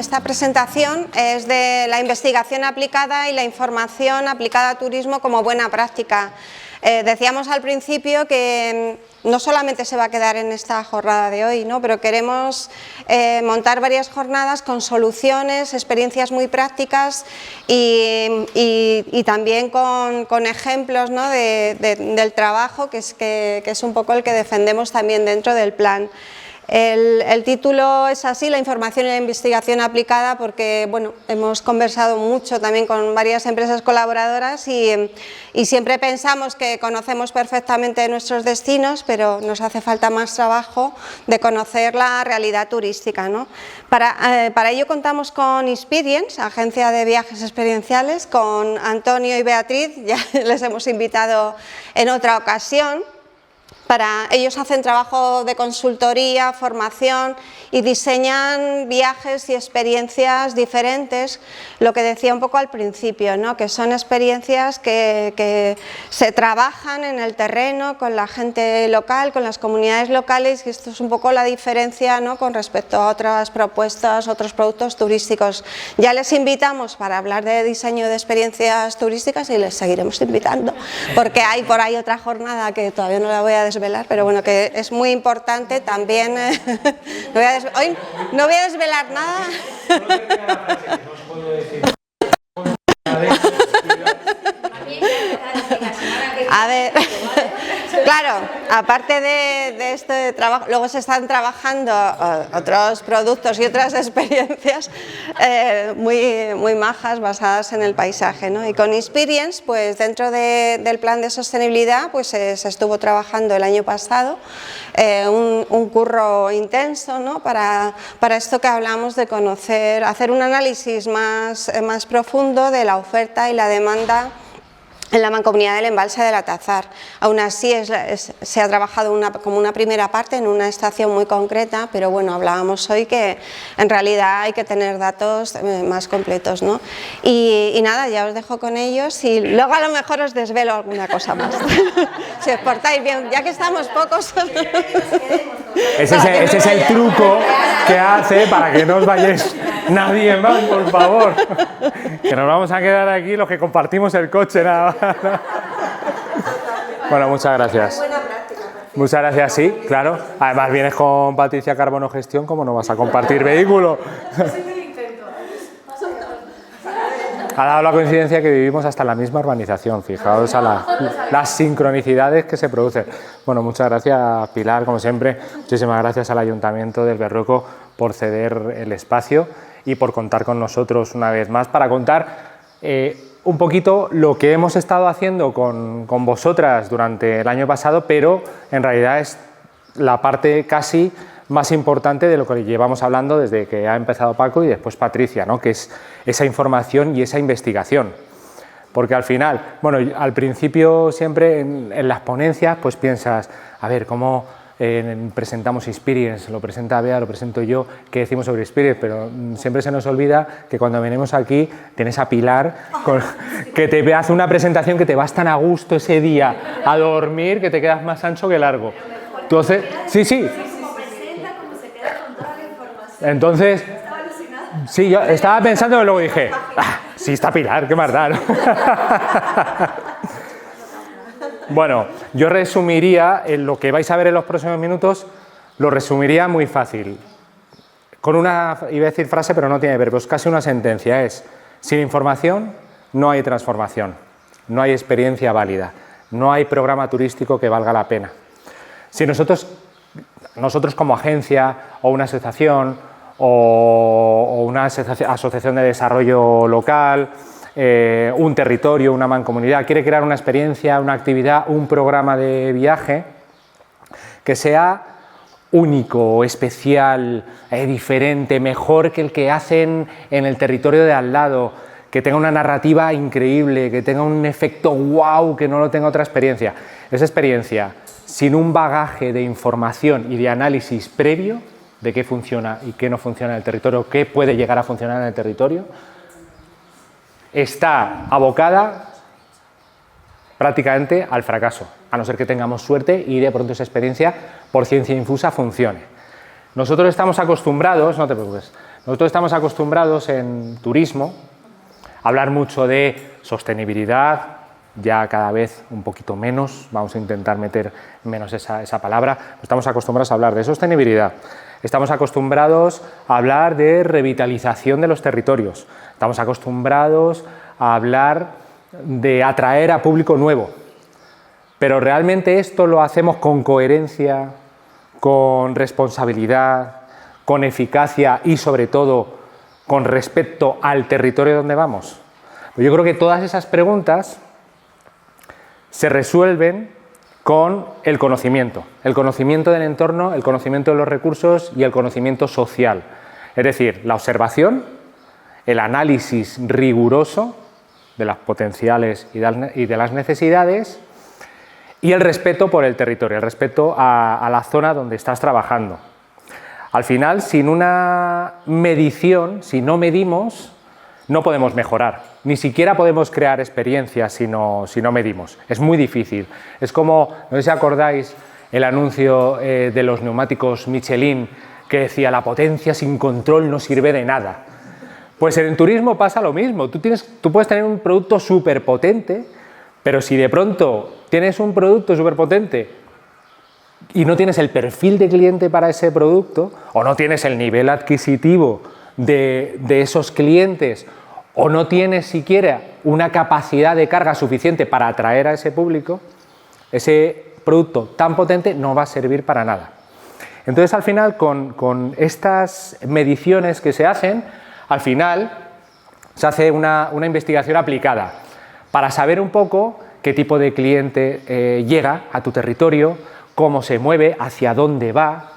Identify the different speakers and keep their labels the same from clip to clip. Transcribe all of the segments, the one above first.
Speaker 1: esta presentación es de la investigación aplicada y la información aplicada a turismo como buena práctica. Decíamos al principio que no solamente se va a quedar en esta jornada de hoy, ¿no? Pero queremos montar varias jornadas con soluciones, experiencias muy prácticas y también con ejemplos, ¿no? del trabajo, que es un poco el que defendemos también dentro del plan. El título es así, la información y la investigación aplicada, porque bueno, hemos conversado mucho también con varias empresas colaboradoras y siempre pensamos que conocemos perfectamente nuestros destinos, pero nos hace falta más trabajo de conocer la realidad turística, ¿no? Para ello contamos con Inspirience, agencia de viajes experienciales, con Antonio y Beatriz, ya les hemos invitado en otra ocasión. Ellos hacen trabajo de consultoría, formación y diseñan viajes y experiencias diferentes, lo que decía un poco al principio, ¿no? Que son experiencias que se trabajan en el terreno con la gente local, con las comunidades locales, y esto es un poco la diferencia, ¿no? Con respecto a otras propuestas, otros productos turísticos. Ya les invitamos para hablar de diseño de experiencias turísticas y les seguiremos invitando, porque hay por ahí otra jornada que todavía no la voy a desvelar, pero bueno, que es muy importante también. Hoy no voy a desvelar nada. A ver, claro, aparte de este trabajo, luego se están trabajando otros productos y otras experiencias muy majas basadas en el paisaje, ¿no? Y con Inspirience, pues dentro del plan de sostenibilidad, pues se estuvo trabajando el año pasado un curro intenso, ¿no? Para esto que hablamos de conocer, hacer un análisis más profundo de la oferta y la demanda en la Mancomunidad del Embalse del Atazar. Aún así se ha trabajado como una primera parte en una estación muy concreta, pero bueno, hablábamos hoy que en realidad hay que tener datos más completos, ¿no? Y nada, ya os dejo con ellos y luego a lo mejor os desvelo alguna cosa más. Si os portáis bien, ya que estamos pocos.
Speaker 2: Ese es el truco que hace para que no os vayáis nadie más, por favor. Que nos vamos a quedar aquí los que compartimos el coche, nada más. Bueno, muchas gracias. Muchas gracias, sí, claro. Además vienes con Patricia Carbono Gestión, ¿cómo no vas a compartir vehículo? Ha dado la coincidencia que vivimos hasta en la misma urbanización, fijaos a las sincronicidades que se producen. Bueno, muchas gracias, Pilar, como siempre. Muchísimas gracias al Ayuntamiento del Berrueco por ceder el espacio y por contar con nosotros una vez más para contar un poquito lo que hemos estado haciendo con vosotras durante el año pasado, pero en realidad es la parte casi más importante de lo que llevamos hablando desde que ha empezado Paco y después Patricia, ¿no? Que es esa información y esa investigación. Porque al final, bueno, al principio siempre en las ponencias pues piensas, a ver, ¿cómo presentamos Inspirience? Lo presenta Bea, lo presento yo, ¿qué decimos sobre Inspirience? Pero siempre se nos olvida que cuando venimos aquí tienes a Pilar que te hace una presentación que te vas tan a gusto ese día a dormir que te quedas más ancho que largo. Entonces, sí. Entonces, sí, yo estaba pensando y luego dije, sí está Pilar, qué más da, ¿no? Bueno, yo resumiría lo que vais a ver en los próximos minutos, lo resumiría muy fácil. Con una, iba a decir frase, pero no tiene verbos, casi una sentencia, es: sin información no hay transformación, no hay experiencia válida, no hay programa turístico que valga la pena. Si nosotros como agencia o una asociación o una asociación de desarrollo local, un territorio, una mancomunidad, quiere crear una experiencia, una actividad, un programa de viaje que sea único, especial, diferente, mejor que el que hacen en el territorio de al lado, que tenga una narrativa increíble, que tenga un efecto wow, que no lo tenga otra experiencia. Esa experiencia, sin un bagaje de información y de análisis previo de qué funciona y qué no funciona en el territorio, qué puede llegar a funcionar en el territorio, está abocada prácticamente al fracaso, a no ser que tengamos suerte y de pronto esa experiencia por ciencia infusa funcione. Nosotros estamos acostumbrados, no te preocupes, Nosotros estamos acostumbrados en turismo a hablar mucho de sostenibilidad, ya cada vez un poquito menos, vamos a intentar meter menos esa palabra, estamos acostumbrados a hablar de sostenibilidad, estamos acostumbrados a hablar de revitalización de los territorios, estamos acostumbrados a hablar de atraer a público nuevo, pero realmente esto lo hacemos con coherencia, con responsabilidad, con eficacia y sobre todo con respecto al territorio donde vamos. Yo creo que todas esas preguntas se resuelven con el conocimiento del entorno, el conocimiento de los recursos y el conocimiento social. Es decir, la observación, el análisis riguroso de las potenciales y de las necesidades y el respeto por el territorio, el respeto a la zona donde estás trabajando. Al final, sin una medición, si no medimos, no podemos mejorar. Ni siquiera podemos crear experiencias si no medimos. Es muy difícil. Es como, no sé si acordáis, el anuncio de los neumáticos Michelin que decía la potencia sin control no sirve de nada. Pues en el turismo pasa lo mismo. Tú puedes tener un producto súper potente, pero si de pronto tienes un producto súper potente y no tienes el perfil de cliente para ese producto, o no tienes el nivel adquisitivo de esos clientes, o no tienes siquiera una capacidad de carga suficiente para atraer a ese público, ese producto tan potente no va a servir para nada. Entonces, al final, con estas mediciones que se hacen, al final se hace una investigación aplicada para saber un poco qué tipo de cliente llega a tu territorio, cómo se mueve, hacia dónde va,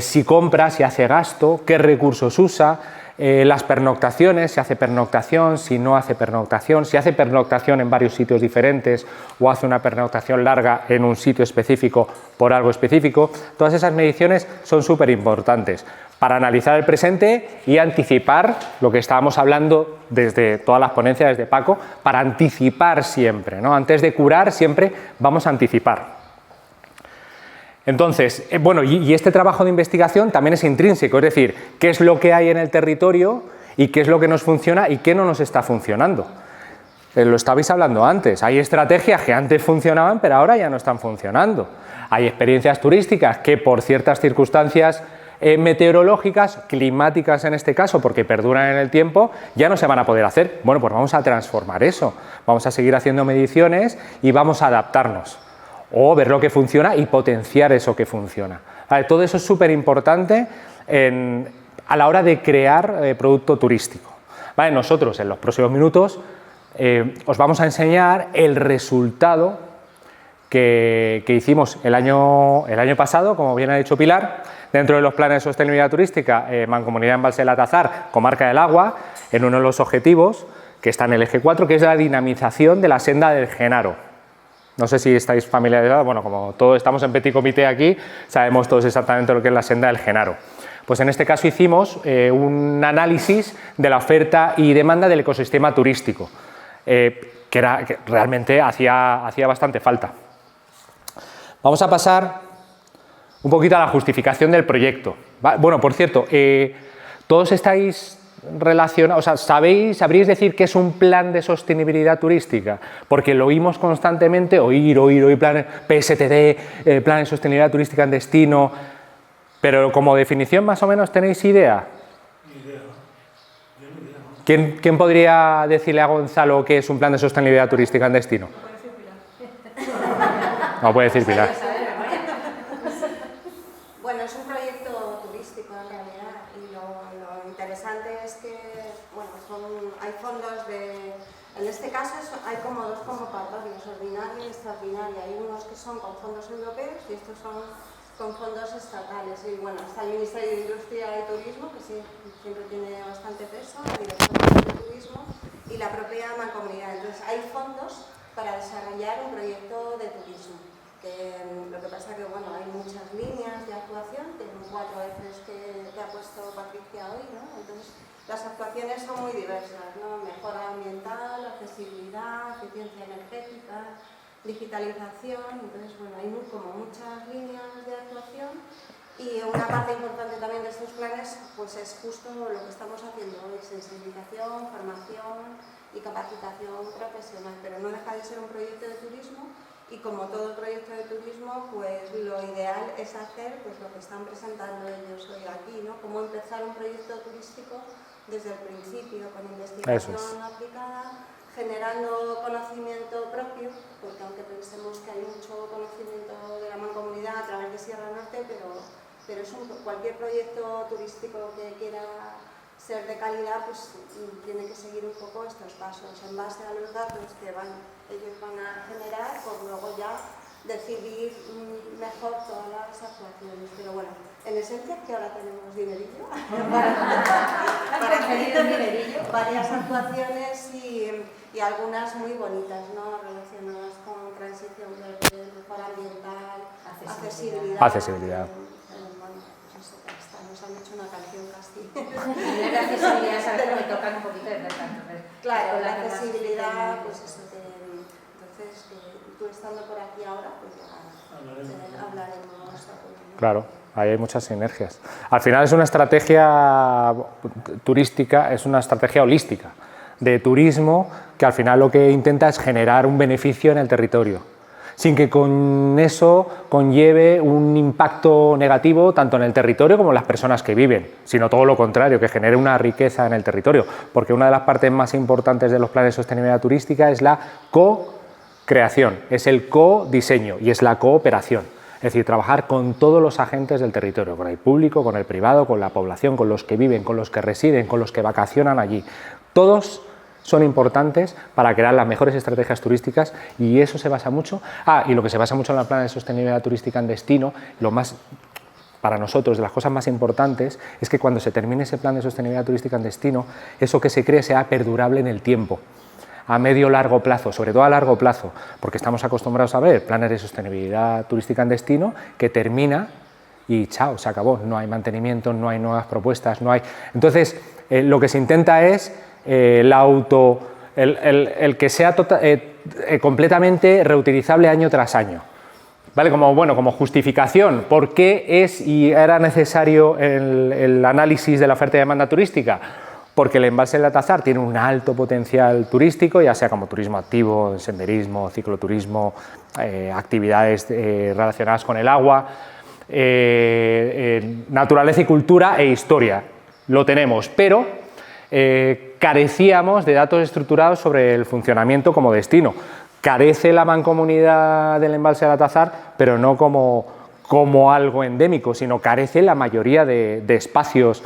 Speaker 2: si compra, si hace gasto, qué recursos usa, las pernoctaciones, si hace pernoctación, si no hace pernoctación, si hace pernoctación en varios sitios diferentes o hace una pernoctación larga en un sitio específico por algo específico. Todas esas mediciones son súper importantes para analizar el presente y anticipar lo que estábamos hablando desde todas las ponencias, desde Paco, para anticipar siempre, ¿no? Antes de curar siempre vamos a anticipar. Entonces, bueno, y este trabajo de investigación también es intrínseco, es decir, qué es lo que hay en el territorio y qué es lo que nos funciona y qué no nos está funcionando. Lo estabais hablando antes, hay estrategias que antes funcionaban pero ahora ya no están funcionando. Hay experiencias turísticas que por ciertas circunstancias meteorológicas, climáticas en este caso, porque perduran en el tiempo, ya no se van a poder hacer. Bueno, pues vamos a transformar eso, vamos a seguir haciendo mediciones y vamos a adaptarnos. O ver lo que funciona y potenciar eso que funciona. Vale, todo eso es súper importante a la hora de crear producto turístico. Vale, nosotros en los próximos minutos os vamos a enseñar el resultado que hicimos el año pasado, como bien ha dicho Pilar, dentro de los planes de sostenibilidad turística, Mancomunidad Embalse del Atazar, Comarca del Agua, en uno de los objetivos que está en el eje 4, que es la dinamización de la senda del Genaro. No sé si estáis familiarizados, bueno, como todos estamos en petit comité aquí, sabemos todos exactamente lo que es la senda del Genaro. Pues en este caso hicimos un análisis de la oferta y demanda del ecosistema turístico, que realmente hacía bastante falta. Vamos a pasar un poquito a la justificación del proyecto. Bueno, por cierto, todos estáis relacionados, o sea, ¿sabríais decir qué es un plan de sostenibilidad turística? Porque lo oímos constantemente, oír planes, PSTD, plan de sostenibilidad turística en destino, pero como definición más o menos ¿tenéis idea? Ni idea. Yo ni idea. ¿Quién podría decirle a Gonzalo qué es un plan de sostenibilidad turística en destino? No puede decir Pilar.
Speaker 1: Bueno, es un proyecto turístico en realidad y lo interesante es que bueno, hay fondos en este caso hay como dos convocatorias, ordinaria y extraordinaria. Hay unos que son con fondos europeos y estos son con fondos estatales. Y bueno, está el Ministerio de Industria y Turismo, que sí, siempre tiene bastante peso, la Dirección de Turismo y la propia Mancomunidad. Entonces hay fondos para desarrollar un proyecto de turismo. Lo que pasa que bueno, hay muchas líneas de actuación, tienen 4 ejes que ha puesto Patricia hoy, ¿no? Entonces las actuaciones son muy diversas, ¿no? Mejora ambiental, accesibilidad, eficiencia energética, digitalización. Entonces bueno, hay como muchas líneas de actuación y una parte importante también de estos planes es, pues es justo lo que estamos haciendo hoy, sensibilización, formación y capacitación profesional, pero no deja de ser un proyecto de turismo y como todo proyecto de turismo, pues lo ideal es hacer pues, lo que están presentando ellos hoy aquí, ¿no? Cómo empezar un proyecto turístico desde el principio, con investigación aplicada, generando conocimiento propio, porque aunque pensemos que hay mucho conocimiento de la mancomunidad a través de Sierra Norte, pero es cualquier proyecto turístico que quiera ser de calidad, pues tiene que seguir un poco estos pasos, en base a los datos que ellos van a generar, por luego ya decidir mejor todas las actuaciones. Pero bueno, en esencia que ahora tenemos dinerillo para hacer dinerillo, varias actuaciones y algunas muy bonitas, ¿no? Relacionadas con transición verde, mejora ambiental, accesibilidad. Bueno, pues eso, nos han hecho una canción casi.
Speaker 3: La accesibilidad es algo que me tocan un poquito de verdad.
Speaker 1: Claro, la accesibilidad, pues eso entonces, tú estando por aquí ahora, pues ya hablaremos.
Speaker 2: Claro, ahí hay muchas sinergias. Al final es una estrategia turística, es una estrategia holística de turismo que al final lo que intenta es generar un beneficio en el territorio, sin que con eso conlleve un impacto negativo tanto en el territorio como en las personas que viven, sino todo lo contrario, que genere una riqueza en el territorio, porque una de las partes más importantes de los planes de sostenibilidad turística es la co-creación, es el co-diseño y es la cooperación, es decir, trabajar con todos los agentes del territorio, con el público, con el privado, con la población, con los que viven, con los que residen, con los que vacacionan allí, todos son importantes para crear las mejores estrategias turísticas y eso se basa mucho. Y lo que se basa mucho en el plan de sostenibilidad turística en destino, lo más, para nosotros, de las cosas más importantes, es que cuando se termine ese plan de sostenibilidad turística en destino, eso que se cree sea perdurable en el tiempo, a medio largo plazo, sobre todo a largo plazo, porque estamos acostumbrados a ver planes de sostenibilidad turística en destino que termina y chao, se acabó, no hay mantenimiento, no hay nuevas propuestas, no hay... Entonces, lo que se intenta es el que sea completamente reutilizable año tras año. ¿Vale? Como justificación, ¿por qué es y era necesario el análisis de la oferta y demanda turística? Porque el embalse del Atazar tiene un alto potencial turístico, ya sea como turismo activo, senderismo, cicloturismo, actividades relacionadas con el agua, naturaleza y cultura e historia. Lo tenemos, pero carecíamos de datos estructurados sobre el funcionamiento como destino. Carece la mancomunidad del embalse del Atazar, pero no como algo endémico, sino carece la mayoría de espacios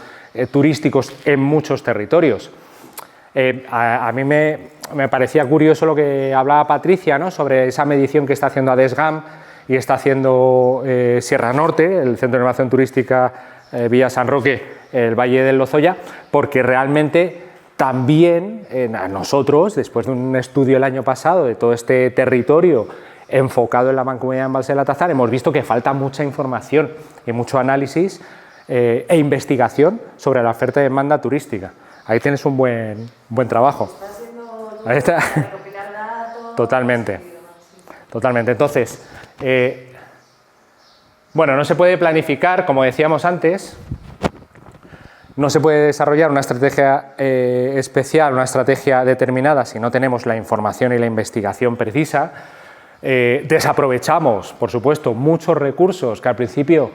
Speaker 2: turísticos en muchos territorios. A mí me parecía curioso lo que hablaba Patricia, ¿no? Sobre esa medición que está haciendo ADESGAM y está haciendo Sierra Norte, el Centro de Innovación Turística Villa San Roque, el Valle del Lozoya, porque realmente también a nosotros, después de un estudio el año pasado de todo este territorio enfocado en la mancomunidad de embalse del Atazar, hemos visto que falta mucha información y mucho análisis e investigación sobre la oferta y demanda turística. Ahí tienes un buen trabajo. Ahí está. Totalmente. Entonces, bueno, no se puede planificar, como decíamos antes, no se puede desarrollar una estrategia especial, una estrategia determinada si no tenemos la información y la investigación precisa. Desaprovechamos, por supuesto, muchos recursos que al principio,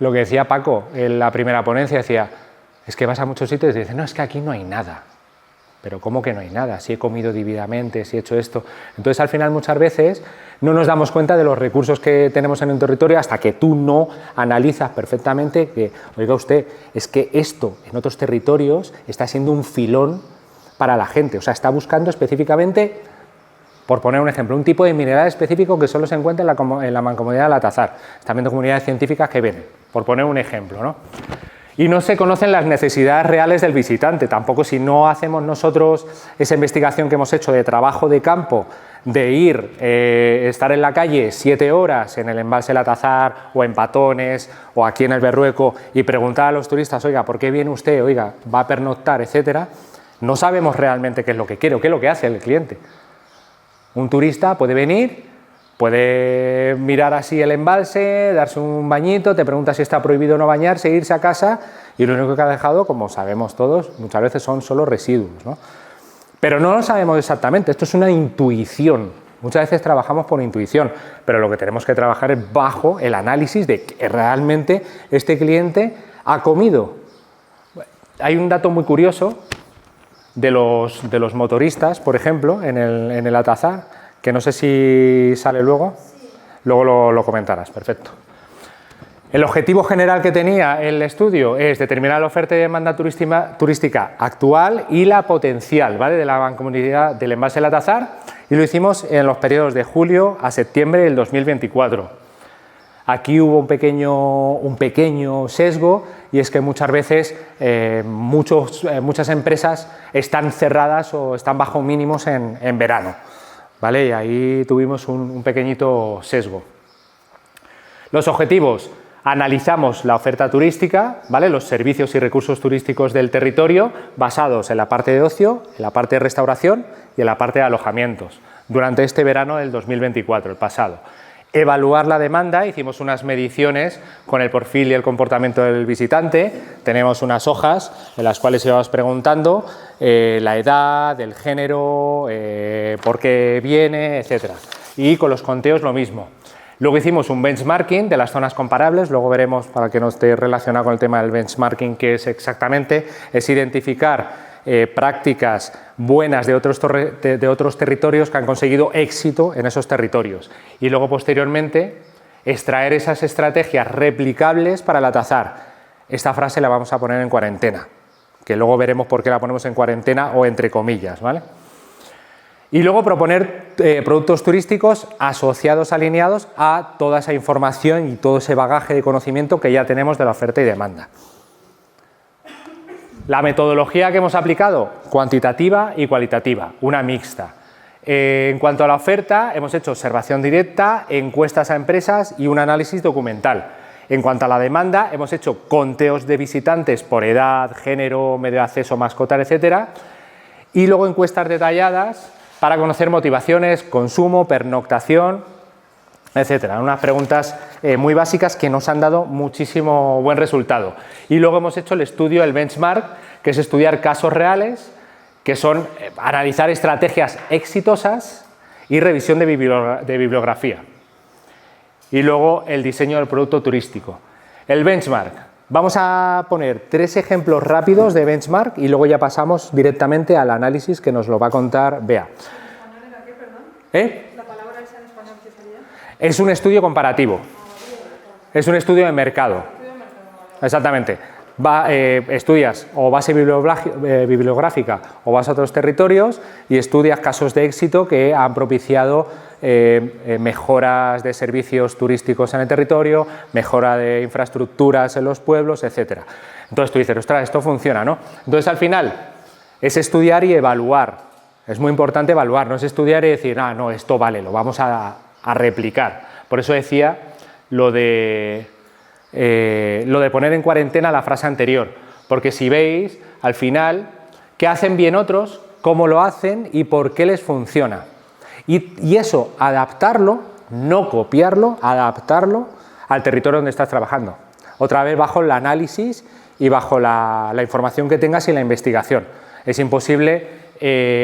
Speaker 2: lo que decía Paco en la primera ponencia, decía, es que vas a muchos sitios y dices, no, es que aquí no hay nada. Pero ¿cómo que no hay nada? Si he comido divididamente, si he hecho esto. Entonces, al final, muchas veces no nos damos cuenta de los recursos que tenemos en un territorio hasta que tú no analizas perfectamente que, oiga usted, es que esto en otros territorios está siendo un filón para la gente. O sea, está buscando específicamente, por poner un ejemplo, un tipo de mineral específico que solo se encuentra en la mancomunidad del Atazar. Están viendo comunidades científicas que vienen, por poner un ejemplo, ¿no? Y no se conocen las necesidades reales del visitante, tampoco si no hacemos nosotros esa investigación que hemos hecho de trabajo de campo, de ir, estar en la calle 7 horas en el embalse del Atazar o en Patones o aquí en el Berrueco y preguntar a los turistas, oiga, ¿por qué viene usted? Oiga, ¿va a pernoctar? Etcétera. No sabemos realmente qué es lo que quiere o qué es lo que hace el cliente. Un turista puede venir Puede mirar así el embalse, darse un bañito, te pregunta si está prohibido no bañarse, irse a casa y lo único que ha dejado, como sabemos todos, muchas veces son solo residuos, ¿no? Pero no lo sabemos exactamente, esto es una intuición. Muchas veces trabajamos por intuición, pero lo que tenemos que trabajar es bajo el análisis de que realmente este cliente ha comido. Hay un dato muy curioso de los motoristas, por ejemplo, en el Atazar, que no sé si sale luego, luego lo comentarás, perfecto. El objetivo general que tenía el estudio es determinar la oferta y demanda turística actual y la potencial, ¿vale?, de la mancomunidad del embalse del Atazar, y lo hicimos en los periodos de julio a septiembre del 2024. Aquí hubo un pequeño sesgo, y es que muchas veces muchas empresas están cerradas o están bajo mínimos en verano, ¿vale? Y ahí tuvimos un pequeñito sesgo. Los objetivos: analizamos la oferta turística, ¿vale?, los servicios y recursos turísticos del territorio basados en la parte de ocio, en la parte de restauración y en la parte de alojamientos durante este verano del 2024, el pasado. Evaluar la demanda, hicimos unas mediciones con el perfil y el comportamiento del visitante, tenemos unas hojas en las cuales íbamos preguntando la edad, el género, por qué viene, etc. Y con los conteos lo mismo. Luego hicimos un benchmarking de las zonas comparables, luego veremos, para que no esté relacionado con el tema del benchmarking, qué es exactamente, es identificar prácticas buenas de otros territorios que han conseguido éxito en esos territorios y luego posteriormente extraer esas estrategias replicables para el Atazar. Esta frase la vamos a poner en cuarentena, que luego veremos por qué la ponemos en cuarentena o entre comillas, ¿vale? Y luego proponer productos turísticos asociados, alineados a toda esa información y todo ese bagaje de conocimiento que ya tenemos de la oferta y demanda. La metodología que hemos aplicado, cuantitativa y cualitativa, una mixta. En cuanto a la oferta, hemos hecho observación directa, encuestas a empresas y un análisis documental. En cuanto a la demanda, hemos hecho conteos de visitantes por edad, género, medio de acceso, mascota, etcétera, y luego encuestas detalladas para conocer motivaciones, consumo, pernoctación, etcétera. Unas preguntas muy básicas que nos han dado muchísimo buen resultado. Y luego hemos hecho el estudio, el benchmark, que es estudiar casos reales, que son analizar estrategias exitosas y revisión de bibliografía. Y luego el diseño del producto turístico. El benchmark. Vamos a poner 3 ejemplos rápidos de benchmark y luego ya pasamos directamente al análisis que nos lo va a contar Bea.
Speaker 4: ¿La palabra esa en español qué sería?
Speaker 2: Es un estudio comparativo. Es un estudio de mercado. Exactamente. Estudias o base bibliográfica o vas a otros territorios y estudias casos de éxito que han propiciado mejoras de servicios turísticos en el territorio, mejora de infraestructuras en los pueblos, etc. Entonces tú dices, ostras, esto funciona, ¿no? Entonces al final es estudiar y evaluar. Es muy importante evaluar, no es estudiar y decir, ah, no, esto vale, lo vamos a replicar. Por eso decía lo de poner en cuarentena la frase anterior, porque si veis, al final, ¿qué hacen bien otros? ¿Cómo lo hacen? ¿Y por qué les funciona? Y eso, adaptarlo, no copiarlo, adaptarlo al territorio donde estás trabajando. Otra vez bajo el análisis y bajo la información que tengas y la investigación. Es imposible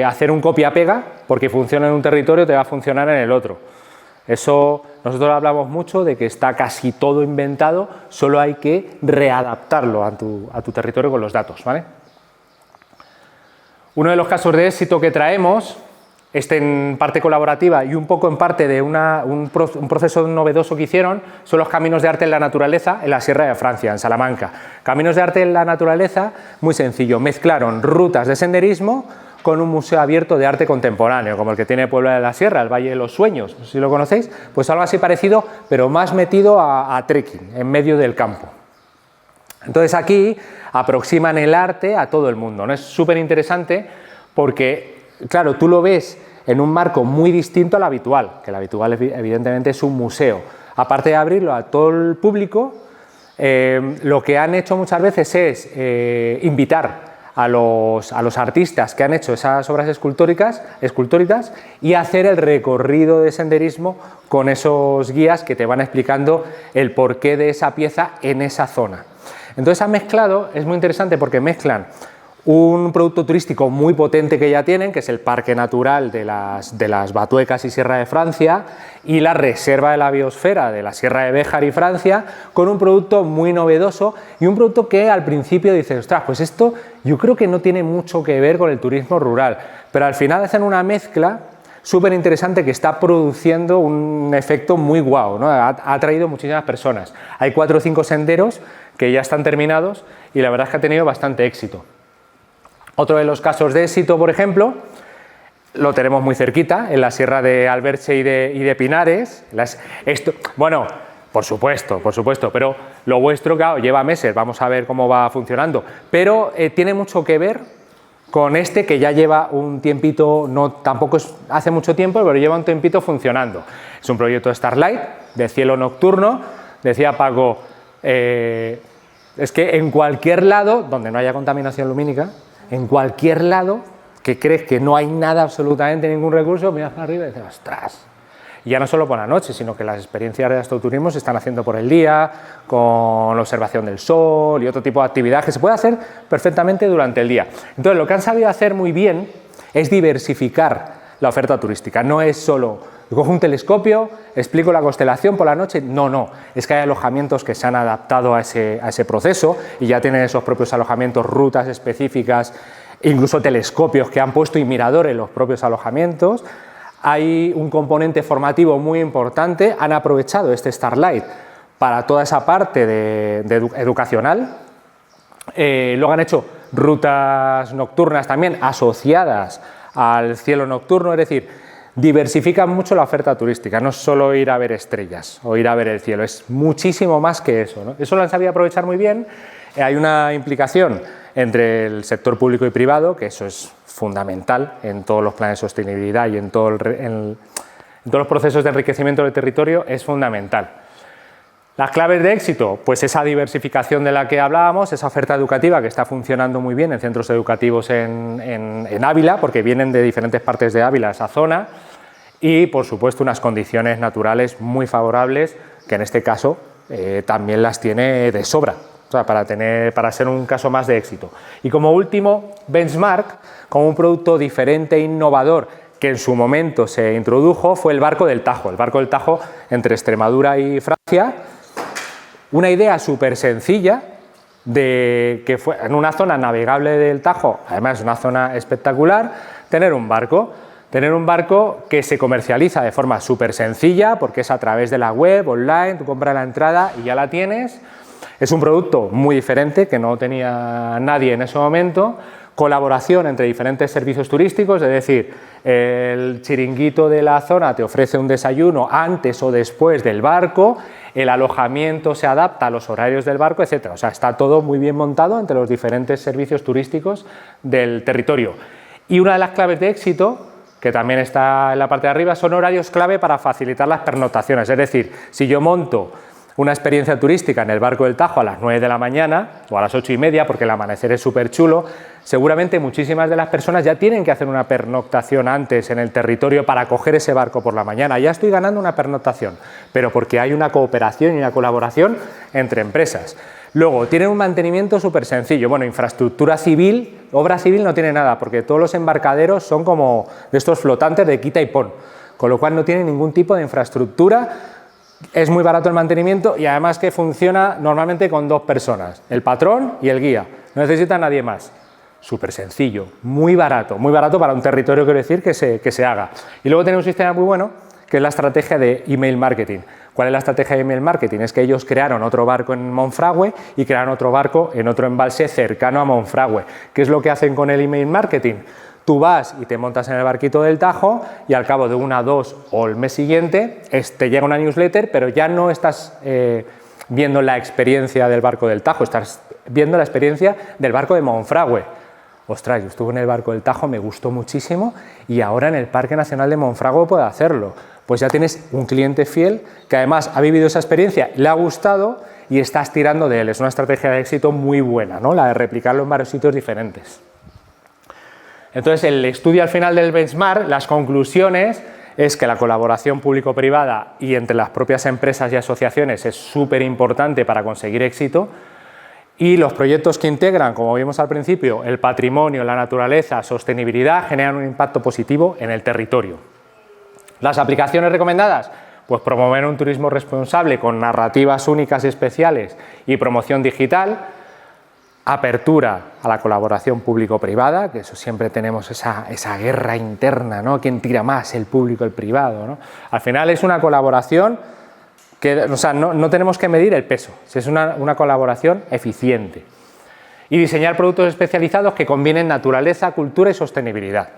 Speaker 2: hacer un copia-pega, porque funciona en un territorio, te va a funcionar en el otro. Eso, nosotros hablamos mucho de que está casi todo inventado, solo hay que readaptarlo a tu territorio con los datos, ¿vale? Uno de los casos de éxito que traemos, en parte colaborativa y un poco en parte de un proceso novedoso que hicieron, son los Caminos de Arte en la Naturaleza en la Sierra de Francia, en Salamanca. Caminos de Arte en la Naturaleza, muy sencillo, mezclaron rutas de senderismo con un museo abierto de arte contemporáneo, como el que tiene Puebla de la Sierra, el Valle de los Sueños, no sé si lo conocéis, pues algo así parecido, pero más metido a trekking, en medio del campo. Entonces aquí aproximan el arte a todo el mundo, ¿no? Es súper interesante porque, claro, tú lo ves en un marco muy distinto al habitual, que el habitual evidentemente es un museo. Aparte de abrirlo a todo el público, lo que han hecho muchas veces es invitar a los artistas que han hecho esas obras escultóricas y hacer el recorrido de senderismo con esos guías que te van explicando el porqué de esa pieza en esa zona. Entonces han mezclado, es muy interesante porque mezclan un producto turístico muy potente que ya tienen, que es el Parque Natural de las Batuecas y Sierra de Francia, y la Reserva de la Biosfera de la Sierra de Béjar y Francia, con un producto muy novedoso y un producto que al principio dices, ostras, pues esto yo creo que no tiene mucho que ver con el turismo rural, pero al final hacen una mezcla súper interesante que está produciendo un efecto muy guau, ¿no? Ha atraído muchísimas personas. Hay 4 o 5 senderos que ya están terminados y la verdad es que ha tenido bastante éxito. Otro de los casos de éxito, por ejemplo, lo tenemos muy cerquita, en la Sierra de Alberche y de Pinares. Bueno, por supuesto, pero lo vuestro, claro, lleva meses, vamos a ver cómo va funcionando, pero tiene mucho que ver con este que ya lleva un tiempito, tampoco hace mucho tiempo, pero lleva un tiempito funcionando. Es un proyecto Starlight, de cielo nocturno. Decía Paco, es que en cualquier lado donde no haya contaminación lumínica, en cualquier lado que crees que no hay nada, absolutamente ningún recurso, miras para arriba y dices, ostras. Y ya no solo por la noche, sino que las experiencias de astroturismo se están haciendo por el día, con la observación del sol y otro tipo de actividad que se puede hacer perfectamente durante el día. Entonces, lo que han sabido hacer muy bien es diversificar la oferta turística. No es solo, cojo un telescopio, explico la constelación por la noche. No, es que hay alojamientos que se han adaptado a ese proceso y ya tienen esos propios alojamientos, rutas específicas, incluso telescopios que han puesto y miradores en los propios alojamientos. Hay un componente formativo muy importante, han aprovechado este Starlight para toda esa parte educacional. Luego han hecho rutas nocturnas también asociadas al cielo nocturno, es decir, diversifican mucho la oferta turística, no es solo ir a ver estrellas o ir a ver el cielo, es muchísimo más que eso, ¿no? Eso lo han sabido aprovechar muy bien. Hay una implicación entre el sector público y privado, que eso es fundamental en todos los planes de sostenibilidad y en todos los procesos de enriquecimiento del territorio, es fundamental. Las claves de éxito, pues esa diversificación de la que hablábamos, esa oferta educativa que está funcionando muy bien en centros educativos en Ávila, porque vienen de diferentes partes de Ávila esa zona, y por supuesto unas condiciones naturales muy favorables, que en este caso también las tiene de sobra, o sea, para ser un caso más de éxito. Y como último, benchmark, como un producto diferente e innovador que en su momento se introdujo, fue el Barco del Tajo. El Barco del Tajo entre Extremadura y Francia. Una idea súper sencilla de que fue en una zona navegable del Tajo, además una zona espectacular, tener un barco que se comercializa de forma súper sencilla porque es a través de la web, online, tú compras la entrada y ya la tienes. Es un producto muy diferente que no tenía nadie en ese momento. Colaboración entre diferentes servicios turísticos, es decir, el chiringuito de la zona te ofrece un desayuno antes o después del barco, el alojamiento se adapta a los horarios del barco, etc. O sea, está todo muy bien montado entre los diferentes servicios turísticos del territorio. Y una de las claves de éxito, que también está en la parte de arriba, son horarios clave para facilitar las pernotaciones. Es decir, si yo monto una experiencia turística en el Barco del Tajo a las 9 de la mañana o a las 8:30, porque el amanecer es súper chulo, seguramente muchísimas de las personas ya tienen que hacer una pernoctación antes en el territorio para coger ese barco por la mañana. Ya estoy ganando una pernoctación, pero porque hay una cooperación y una colaboración entre empresas. Luego, tienen un mantenimiento súper sencillo. Bueno, infraestructura civil, obra civil no tiene nada, porque todos los embarcaderos son como de estos flotantes de quita y pon, con lo cual no tienen ningún tipo de infraestructura. Es muy barato el mantenimiento y además que funciona normalmente con 2 personas, el patrón y el guía, no necesita nadie más. Súper sencillo, muy barato para un territorio, quiero decir, que se haga. Y luego tiene un sistema muy bueno, que es la estrategia de email marketing. ¿Cuál es la estrategia de email marketing? Es que ellos crearon otro barco en Monfragüe y crearon otro barco en otro embalse cercano a Monfragüe. ¿Qué es lo que hacen con el email marketing? Tú vas y te montas en el barquito del Tajo y al cabo de 1, 2 o el mes siguiente te llega una newsletter, pero ya no estás viendo la experiencia del barco del Tajo, estás viendo la experiencia del barco de Monfragüe. Ostras, yo estuve en el barco del Tajo, me gustó muchísimo y ahora en el Parque Nacional de Monfragüe puedo hacerlo. Pues ya tienes un cliente fiel que además ha vivido esa experiencia, le ha gustado y estás tirando de él. Es una estrategia de éxito muy buena, ¿no? La de replicarlo en varios sitios diferentes. Entonces, el estudio al final del benchmark, las conclusiones es que la colaboración público-privada y entre las propias empresas y asociaciones es súper importante para conseguir éxito, y los proyectos que integran, como vimos al principio, el patrimonio, la naturaleza, sostenibilidad, generan un impacto positivo en el territorio. Las aplicaciones recomendadas, pues promover un turismo responsable con narrativas únicas y especiales y promoción digital, apertura a la colaboración público-privada, que eso siempre tenemos esa guerra interna, ¿no? ¿Quién tira más, el público o el privado, ¿no? Al final es una colaboración que, o sea, no tenemos que medir el peso, es una colaboración eficiente. Y diseñar productos especializados que combinen naturaleza, cultura y sostenibilidad.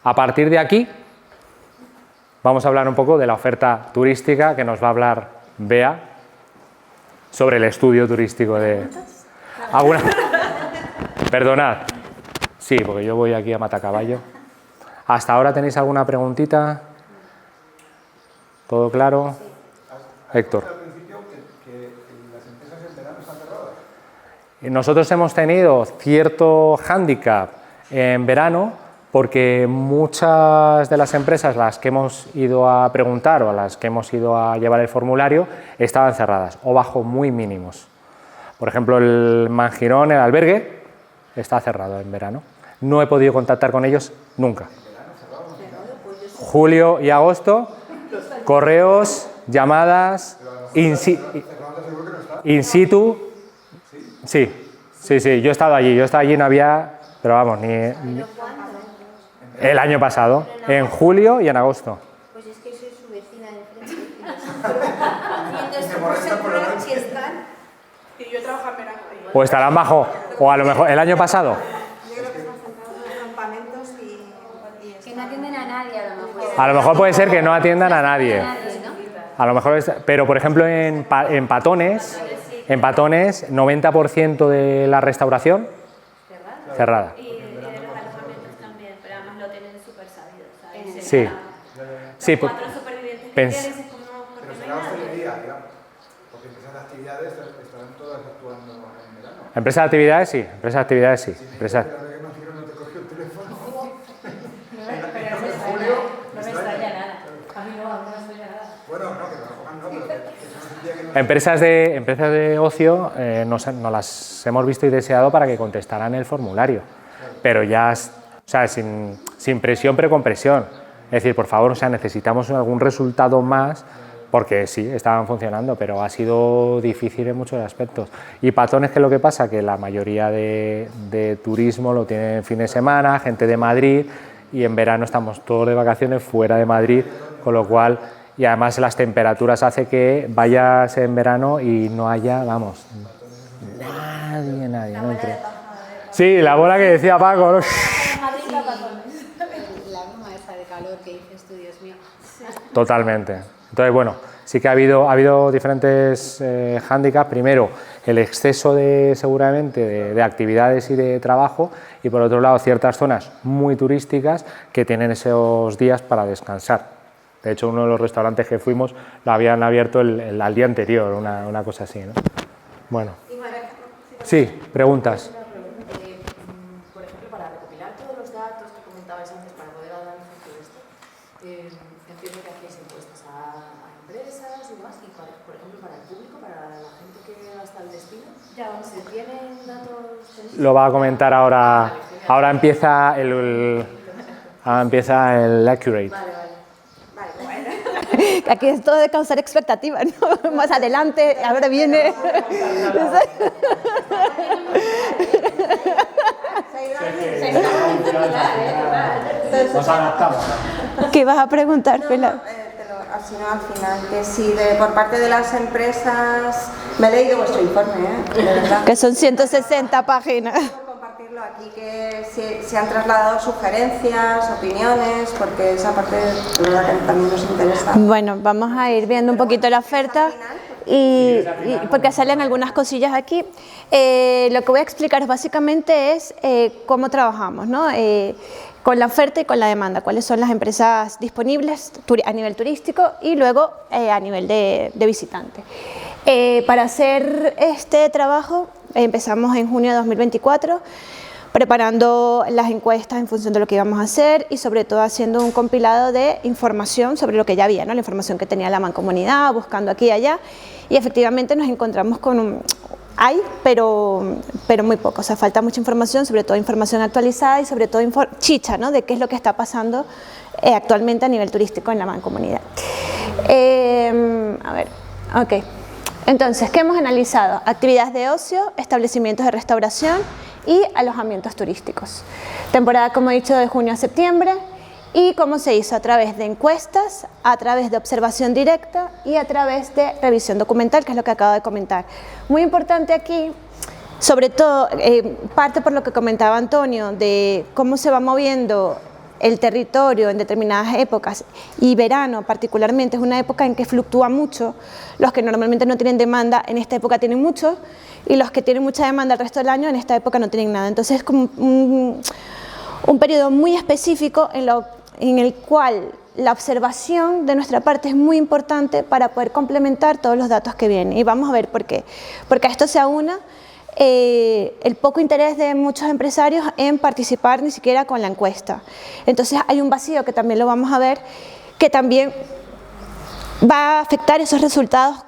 Speaker 2: A partir de aquí vamos a hablar un poco de la oferta turística, que nos va a hablar Bea sobre el estudio turístico de... ¿Alguna? Perdonad. Sí, porque yo voy aquí a matacaballo. ¿Hasta ahora tenéis alguna preguntita? ¿Todo claro? Héctor. Nosotros hemos tenido cierto hándicap en verano porque muchas de las empresas a las que hemos ido a preguntar o a las que hemos ido a llevar el formulario estaban cerradas o bajo muy mínimos. Por ejemplo, el Mangirón, el albergue, está cerrado en verano. No he podido contactar con ellos nunca. Julio y agosto, correos, llamadas, in situ. Sí, yo he estado allí, no había, pero vamos, ni el año pasado, en julio y en agosto.
Speaker 3: Pues es que soy su vecina de frente.
Speaker 4: Y yo trabajo en verano.
Speaker 2: O estarán bajo, o a lo mejor el año pasado.
Speaker 4: Yo creo que están sentados en campamentos y
Speaker 3: Que no atienden a nadie a lo mejor.
Speaker 2: A lo mejor puede ser que no atiendan a nadie. A lo mejor, pero por ejemplo en Patones, 90% de la restauración cerrada.
Speaker 5: Y de los alojamientos también, pero además lo tienen súper sabido, ¿sabes?
Speaker 2: Sí. Sí, pues,
Speaker 5: Cuatro supervivientes que
Speaker 2: pens-
Speaker 5: tienes es como...
Speaker 6: Pero será hostelería, digamos, porque empresas de actividades estarán todas actuando en verano.
Speaker 2: empresas de actividades sí, empresas de actividades sí. Empresas-
Speaker 6: La verdad que Mangirón no te cogió el teléfono.
Speaker 3: No me extraña nada. A mí no me extraña nada.
Speaker 6: Bueno, no, que no lo cojan, no, pero que eso no sentía que no...
Speaker 2: Empresas de ocio nos las hemos visto y deseado para que contestaran el formulario, pero ya, o sea, sin presión, pero con presión. Es decir, por favor, o sea, necesitamos algún resultado más, porque sí, estaban funcionando, pero ha sido difícil en muchos aspectos. Y Patones, ¿qué es lo que pasa? Que la mayoría de turismo lo tienen en fin de semana, gente de Madrid, y en verano estamos todos de vacaciones fuera de Madrid, con lo cual, y además las temperaturas hace que vayas en verano y no haya, vamos, nadie, no entre. Sí, la bola que decía Paco, ¿no?
Speaker 3: La goma esa de calor que dices tú, Dios mío.
Speaker 2: Totalmente. Entonces, bueno, sí que ha habido diferentes hándicaps. Primero, el exceso seguramente de actividades y de trabajo, y por otro lado, ciertas zonas muy turísticas que tienen esos días para descansar. De hecho, uno de los restaurantes que fuimos lo habían abierto al día anterior, una cosa así, ¿no? Bueno. Sí, preguntas.
Speaker 7: Por ejemplo, para recopilar todos los datos que comentabais antes para poder analizar todo esto, entiendo que hacéis encuestas a empresas y demás, y por ejemplo para el público, para la gente que gasta el destino, ¿se tienen datos?
Speaker 2: Lo va a comentar ahora. Ahora empieza el Accurate.
Speaker 8: Aquí es todo de causar expectativas, ¿no? Más adelante, ahora viene...
Speaker 2: Nos adaptamos.
Speaker 8: ¿Qué vas a preguntar, Pela?
Speaker 1: Sino al final, que si por parte de las empresas, me he leído vuestro informe, de verdad.
Speaker 8: Que son 160 páginas.
Speaker 1: Compartirlo aquí, que se han trasladado sugerencias, opiniones, porque esa parte de verdad que también nos interesa.
Speaker 8: Bueno, vamos a ir viendo un poquito la oferta y porque salen algunas cosillas aquí. Lo que voy a explicaros básicamente es cómo trabajamos, ¿no? Con la oferta y con la demanda, cuáles son las empresas disponibles a nivel turístico y luego a nivel de visitante. Para hacer este trabajo empezamos en junio de 2024 preparando las encuestas en función de lo que íbamos a hacer y sobre todo haciendo un compilado de información sobre lo que ya había, ¿no? La información que tenía la mancomunidad, buscando aquí y allá, y efectivamente nos encontramos con hay, pero muy poco, o sea, falta mucha información, sobre todo información actualizada y sobre todo chicha, ¿no? De qué es lo que está pasando actualmente a nivel turístico en la mancomunidad. A ver, ok. Entonces, ¿qué hemos analizado? Actividades de ocio, establecimientos de restauración y alojamientos turísticos. Temporada, como he dicho, de junio a septiembre, y cómo se hizo a través de encuestas, a través de observación directa y a través de revisión documental, que es lo que acabo de comentar. Muy importante aquí, sobre todo, parte por lo que comentaba Antonio, de cómo se va moviendo el territorio en determinadas épocas, y verano particularmente es una época en que fluctúa mucho. Los que normalmente no tienen demanda en esta época tienen mucho, y los que tienen mucha demanda el resto del año en esta época no tienen nada. Entonces es como un periodo muy específico en el cual la observación de nuestra parte es muy importante para poder complementar todos los datos que vienen, y vamos a ver por qué. Porque a esto se aúna el poco interés de muchos empresarios en participar ni siquiera con la encuesta. Entonces hay un vacío que también lo vamos a ver, que también va a afectar esos resultados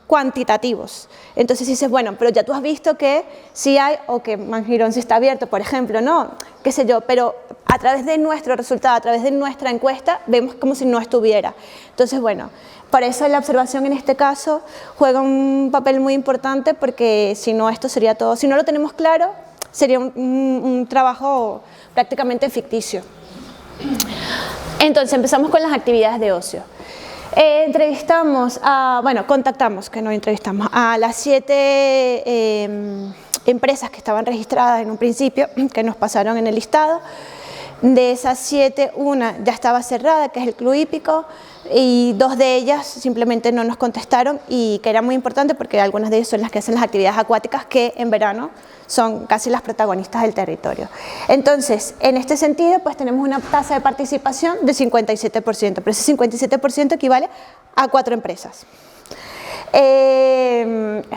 Speaker 8: cuantitativos. Entonces dices, bueno, pero ya tú has visto que sí hay, o que Manjirón sí está abierto, por ejemplo, no, qué sé yo, pero a través de nuestro resultado, a través de nuestra encuesta, vemos como si no estuviera. Entonces, bueno, por eso la observación en este caso juega un papel muy importante, porque si no, esto sería todo, si no lo tenemos claro, sería un trabajo prácticamente ficticio. Entonces, empezamos con las actividades de ocio. Contactamos, que no entrevistamos, a las 7 empresas que estaban registradas en un principio, que nos pasaron en el listado. De esas 7, una ya estaba cerrada, que es el Club Hípico, y 2 de ellas simplemente no nos contestaron, y que era muy importante porque algunas de ellas son las que hacen las actividades acuáticas, que en verano son casi las protagonistas del territorio. Entonces, en este sentido, pues tenemos una tasa de participación de 57%, pero ese 57% equivale a 4 empresas.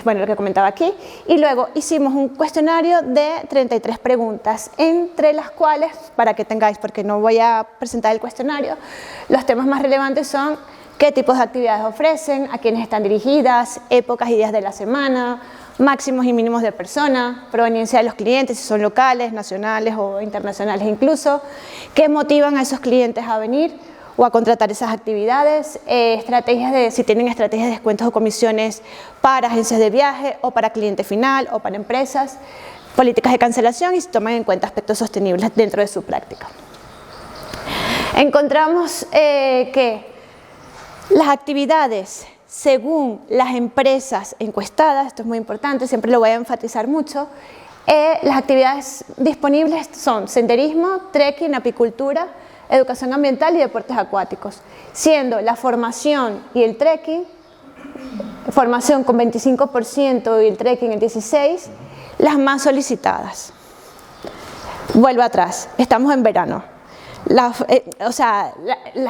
Speaker 8: Bueno, lo que comentaba aquí, y luego hicimos un cuestionario de 33 preguntas, entre las cuales, para que tengáis, porque no voy a presentar el cuestionario, los temas más relevantes son qué tipos de actividades ofrecen, a quiénes están dirigidas, épocas y días de la semana, máximos y mínimos de personas, proveniencia de los clientes, si son locales, nacionales o internacionales incluso, qué motivan a esos clientes a venir o a contratar esas actividades, si tienen estrategias de descuentos o comisiones para agencias de viaje o para cliente final o para empresas, políticas de cancelación, y si toman en cuenta aspectos sostenibles dentro de su práctica. Encontramos que las actividades, según las empresas encuestadas, esto es muy importante, siempre lo voy a enfatizar mucho, las actividades disponibles son senderismo, trekking, apicultura, educación ambiental y deportes acuáticos, siendo la formación y el trekking, formación con 25% y el trekking el 16%, las más solicitadas. Vuelvo atrás, estamos en verano. Las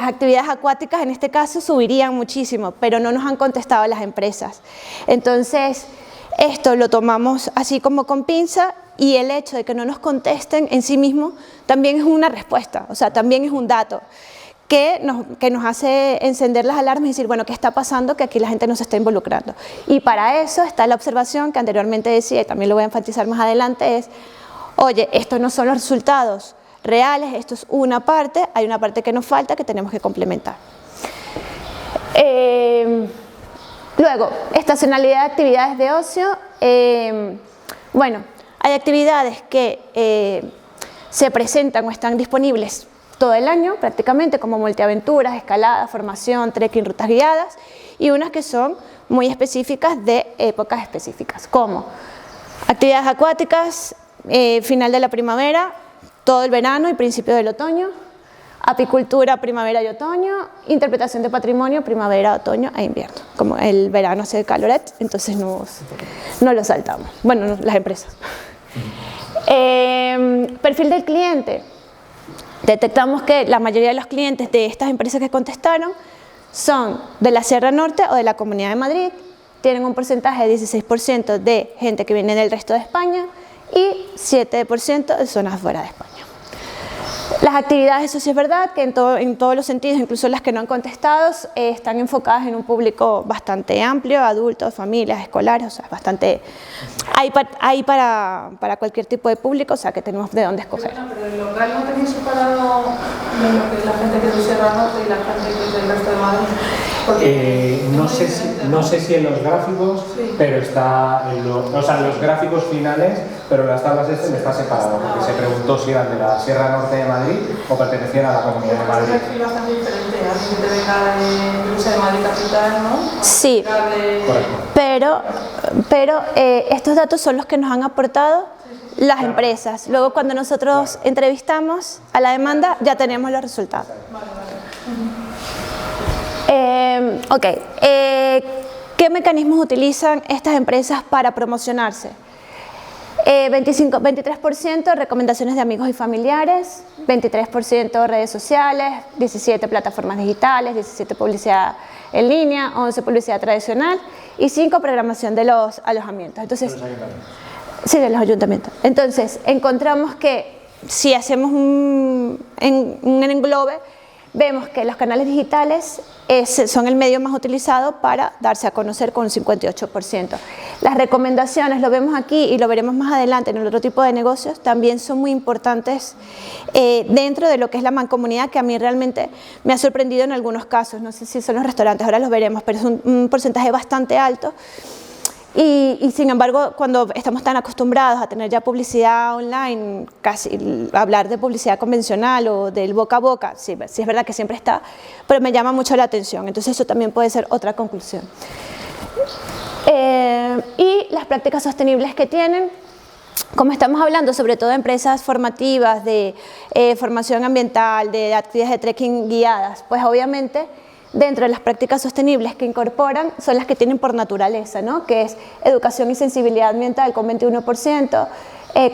Speaker 8: actividades acuáticas en este caso subirían muchísimo, pero no nos han contestado las empresas. Entonces, esto lo tomamos así como con pinza, y el hecho de que no nos contesten en sí mismo también es una respuesta, o sea, también es un dato que nos hace encender las alarmas y decir, bueno, ¿qué está pasando? Que aquí la gente no se está involucrando. Y para eso está la observación que anteriormente decía, y también lo voy a enfatizar más adelante, es, oye, estos no son los resultados reales, esto es una parte, hay una parte que nos falta que tenemos que complementar. Luego, estacionalidad de actividades de ocio. Hay actividades que se presentan o están disponibles todo el año prácticamente, como multiaventuras, escalada, formación, trekking, rutas guiadas, y unas que son muy específicas de épocas específicas, como actividades acuáticas, final de la primavera, todo el verano y principio del otoño, apicultura, primavera y otoño, interpretación de patrimonio, primavera, otoño e invierno. Como el verano hace caloret, entonces no lo saltamos. Bueno, las empresas. Perfil del cliente. Detectamos que la mayoría de los clientes de estas empresas que contestaron son de la Sierra Norte o de la Comunidad de Madrid, tienen un porcentaje de 16% de gente que viene del resto de España y 7% de zonas fuera de España. Las actividades, eso sí es verdad, que en todos los sentidos, incluso las que no han contestado, están enfocadas en un público bastante amplio, adultos, familias, escolares, o sea, bastante... Hay para cualquier tipo de público, o sea, que tenemos de dónde escoger.
Speaker 4: Pero el local no tenéis separado de lo que es la gente que es de Sierra Norte y la gente que es del resto de Madrid.
Speaker 2: No sé si en los gráficos,
Speaker 4: sí,
Speaker 2: pero está en los gráficos finales, pero las tablas está separado, porque se preguntó si eran de la Sierra Norte de Madrid o pertenecían a la Comunidad de Madrid.
Speaker 4: Es un perfil bastante diferente, alguien que te venga de Madrid capital, ¿no?
Speaker 8: Sí, pero estos datos son los que nos han aportado las empresas. Luego, cuando nosotros entrevistamos a la demanda, ya tenemos los resultados. ¿Qué mecanismos utilizan estas empresas para promocionarse? 23% recomendaciones de amigos y familiares, 23% redes sociales, 17 plataformas digitales, 17 publicidad en línea, 11 publicidad tradicional y 5 programación de los alojamientos. Entonces, sí, de los ayuntamientos. Entonces, encontramos que si hacemos un englobe, vemos que los canales digitales son el medio más utilizado para darse a conocer con un 58%. Las recomendaciones, lo vemos aquí y lo veremos más adelante en el otro tipo de negocios, también son muy importantes dentro de lo que es la mancomunidad, que a mí realmente me ha sorprendido en algunos casos. No sé si son los restaurantes, ahora los veremos, pero es un porcentaje bastante alto. Y sin embargo, cuando estamos tan acostumbrados a tener ya publicidad online, casi hablar de publicidad convencional o del boca a boca, sí es verdad que siempre está, pero me llama mucho la atención, entonces eso también puede ser otra conclusión. Y las prácticas sostenibles que tienen, como estamos hablando sobre todo de empresas formativas, de formación ambiental, de actividades de trekking guiadas, pues obviamente dentro de las prácticas sostenibles que incorporan son las que tienen por naturaleza, ¿no? Que es educación y sensibilidad ambiental con 21%,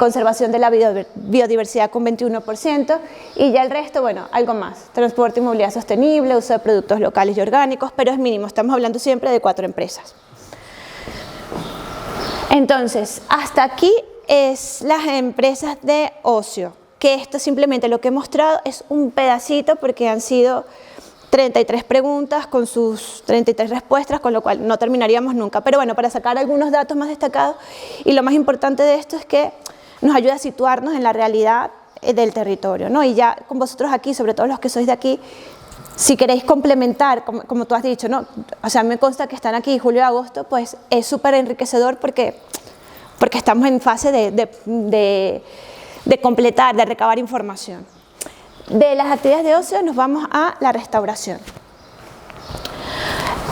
Speaker 8: conservación de la biodiversidad con 21% y ya el resto, bueno, algo más, transporte y movilidad sostenible, uso de productos locales y orgánicos, pero es mínimo, estamos hablando siempre de 4 empresas. Entonces, hasta aquí es las empresas de ocio, que esto simplemente lo que he mostrado es un pedacito porque han sido 33 preguntas con sus 33 respuestas, con lo cual no terminaríamos nunca. Pero bueno, para sacar algunos datos más destacados, y lo más importante de esto es que nos ayuda a situarnos en la realidad del territorio, ¿no? Y ya con vosotros aquí, sobre todo los que sois de aquí, si queréis complementar, como tú has dicho, ¿no? O sea, me consta que están aquí julio y agosto, pues es súper enriquecedor porque estamos en fase de completar, de recabar información. De las actividades de ocio nos vamos a la restauración.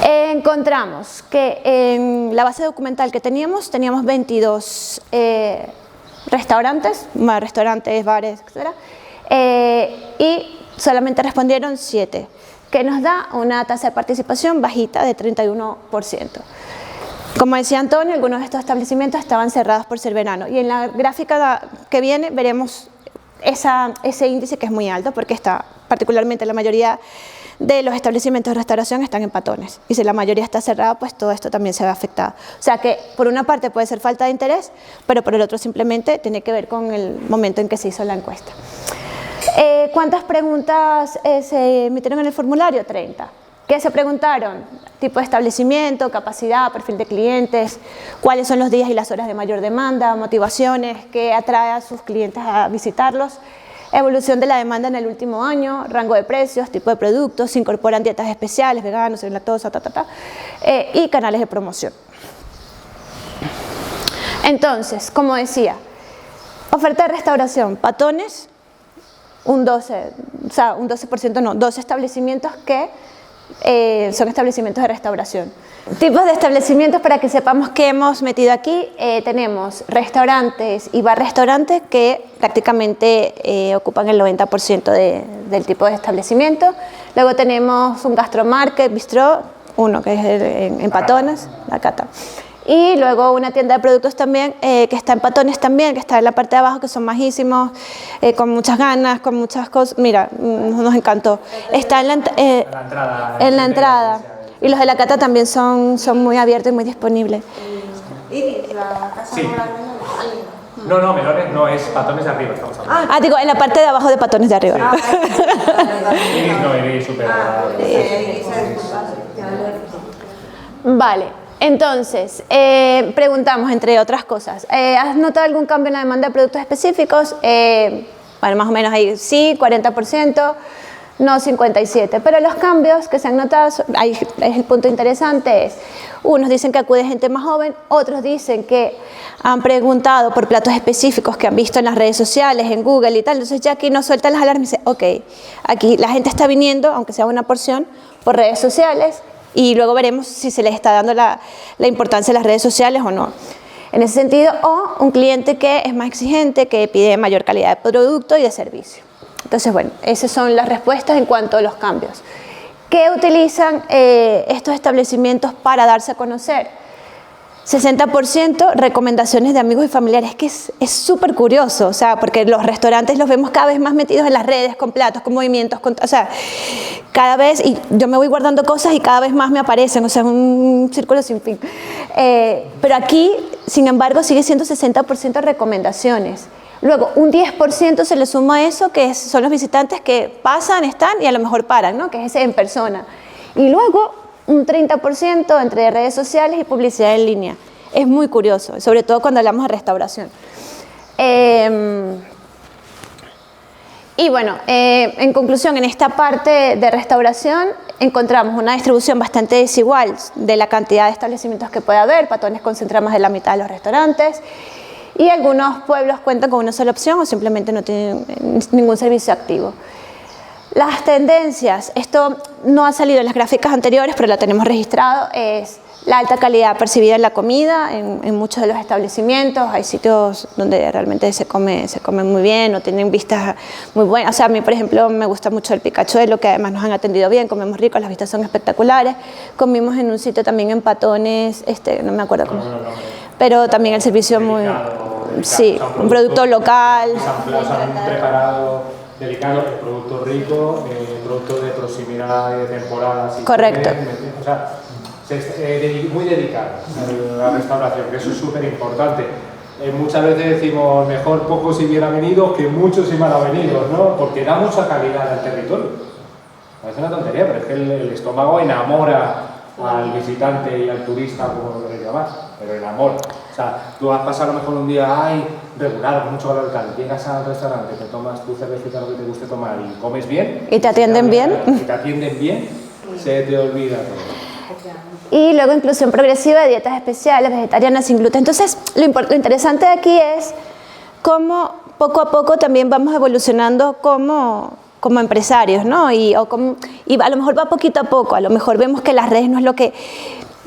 Speaker 8: Encontramos que en la base documental que teníamos 22 restaurantes, bares, etc. Y solamente respondieron 7, que nos da una tasa de participación bajita de 31%. Como decía Antonio, algunos de estos establecimientos estaban cerrados por ser verano. Y en la gráfica que viene veremos ese índice que es muy alto, porque particularmente la mayoría de los establecimientos de restauración están en patones, y si la mayoría está cerrada, pues todo esto también se ve afectado. O sea que por una parte puede ser falta de interés, pero por el otro simplemente tiene que ver con el momento en que se hizo la encuesta. ¿Cuántas preguntas se emitieron en el formulario? 30. ¿Qué se preguntaron? Tipo de establecimiento, capacidad, perfil de clientes, cuáles son los días y las horas de mayor demanda, motivaciones, qué atrae a sus clientes a visitarlos, evolución de la demanda en el último año, rango de precios, tipo de productos, se incorporan dietas especiales, veganos, sin lactosa, y canales de promoción. Entonces, como decía, oferta de restauración, patones, un 12% no, 12 establecimientos que son establecimientos de restauración. Tipos de establecimientos, para que sepamos qué hemos metido aquí, tenemos restaurantes y bar-restaurantes que prácticamente ocupan el 90% del tipo de establecimiento. Luego tenemos un gastromarket, bistró, uno que es en patones, la cata. Y luego una tienda de productos también, que está en patones también, que está en la parte de abajo, que son majísimos, con muchas ganas, con muchas cosas. Mira, nos encantó. Está en la entrada. Y los de la cata también son muy abiertos y muy disponibles.
Speaker 4: Iris, la casa
Speaker 2: Sí. No, no, melones no, es patones de arriba, estamos hablando.
Speaker 8: Ah, digo, en la parte de abajo de patones de arriba.
Speaker 2: Iris no, Iris súper agradable.
Speaker 8: Vale, entonces, preguntamos, entre otras cosas, ¿has notado algún cambio en la demanda de productos específicos? Bueno, más o menos ahí sí, 40%, no 57%, pero los cambios que se han notado, ahí es el punto interesante, es, unos dicen que acude gente más joven, otros dicen que han preguntado por platos específicos que han visto en las redes sociales, en Google y tal, entonces ya aquí nos sueltan las alarmas y dicen, ok, aquí la gente está viniendo, aunque sea una porción, por redes sociales, y luego veremos si se les está dando la importancia de las redes sociales o no. En ese sentido, o un cliente que es más exigente, que pide mayor calidad de producto y de servicio. Entonces, bueno, esas son las respuestas en cuanto a los cambios. ¿Qué utilizan estos establecimientos para darse a conocer? 60% recomendaciones de amigos y familiares, que es súper curioso, o sea, porque los restaurantes los vemos cada vez más metidos en las redes, con platos, con movimientos, o sea, cada vez, y yo me voy guardando cosas y cada vez más me aparecen, o sea, es un círculo sin fin. Pero aquí, sin embargo, sigue siendo 60% recomendaciones. Luego, un 10% se le suma a eso, que son los visitantes que pasan, están y a lo mejor paran, ¿no? Que es ese en persona. Y luego, un 30% entre redes sociales y publicidad en línea. Es muy curioso, sobre todo cuando hablamos de restauración. Y bueno, en conclusión, en esta parte de restauración encontramos una distribución bastante desigual de la cantidad de establecimientos que puede haber. Patones concentra más de la mitad de los restaurantes. Y algunos pueblos cuentan con una sola opción o simplemente no tienen ningún servicio activo. Las tendencias, esto no ha salido en las gráficas anteriores, pero lo tenemos registrado, es la alta calidad percibida en la comida, en muchos de los establecimientos. Hay sitios donde realmente se come muy bien o tienen vistas muy buenas. O sea, a mí, por ejemplo, me gusta mucho el picachuelo, que además nos han atendido bien, comemos rico, las vistas son espectaculares. Comimos en un sitio también en Patones, no me acuerdo cómo, pero también el servicio muy... Sí, un producto local.
Speaker 2: Se han preparado delicado, el producto rico, producto de proximidad, de temporada. Si
Speaker 8: correcto.
Speaker 2: O sea, muy dedicado a la restauración, que eso es súper importante. Muchas veces decimos mejor pocos y bien avenidos que muchos y mal avenidos, ¿no? Porque da mucha calidad al territorio. Parece una tontería, pero es que el estómago enamora al visitante y al turista, como lo queréis llamar, pero enamora. O sea, tú has pasado a lo mejor un día regular, con mucho calor, tal, llegas al restaurante, te tomas tu cervecita, lo que te guste tomar y comes bien.
Speaker 8: ¿Y te atienden bien?
Speaker 2: Y te atienden bien, se te olvida todo.
Speaker 8: Y luego inclusión progresiva de dietas especiales, vegetarianas, sin gluten. Entonces, lo interesante de aquí es cómo poco a poco también vamos evolucionando como empresarios, ¿no? Y a lo mejor va poquito a poco, a lo mejor vemos que las redes no es lo que...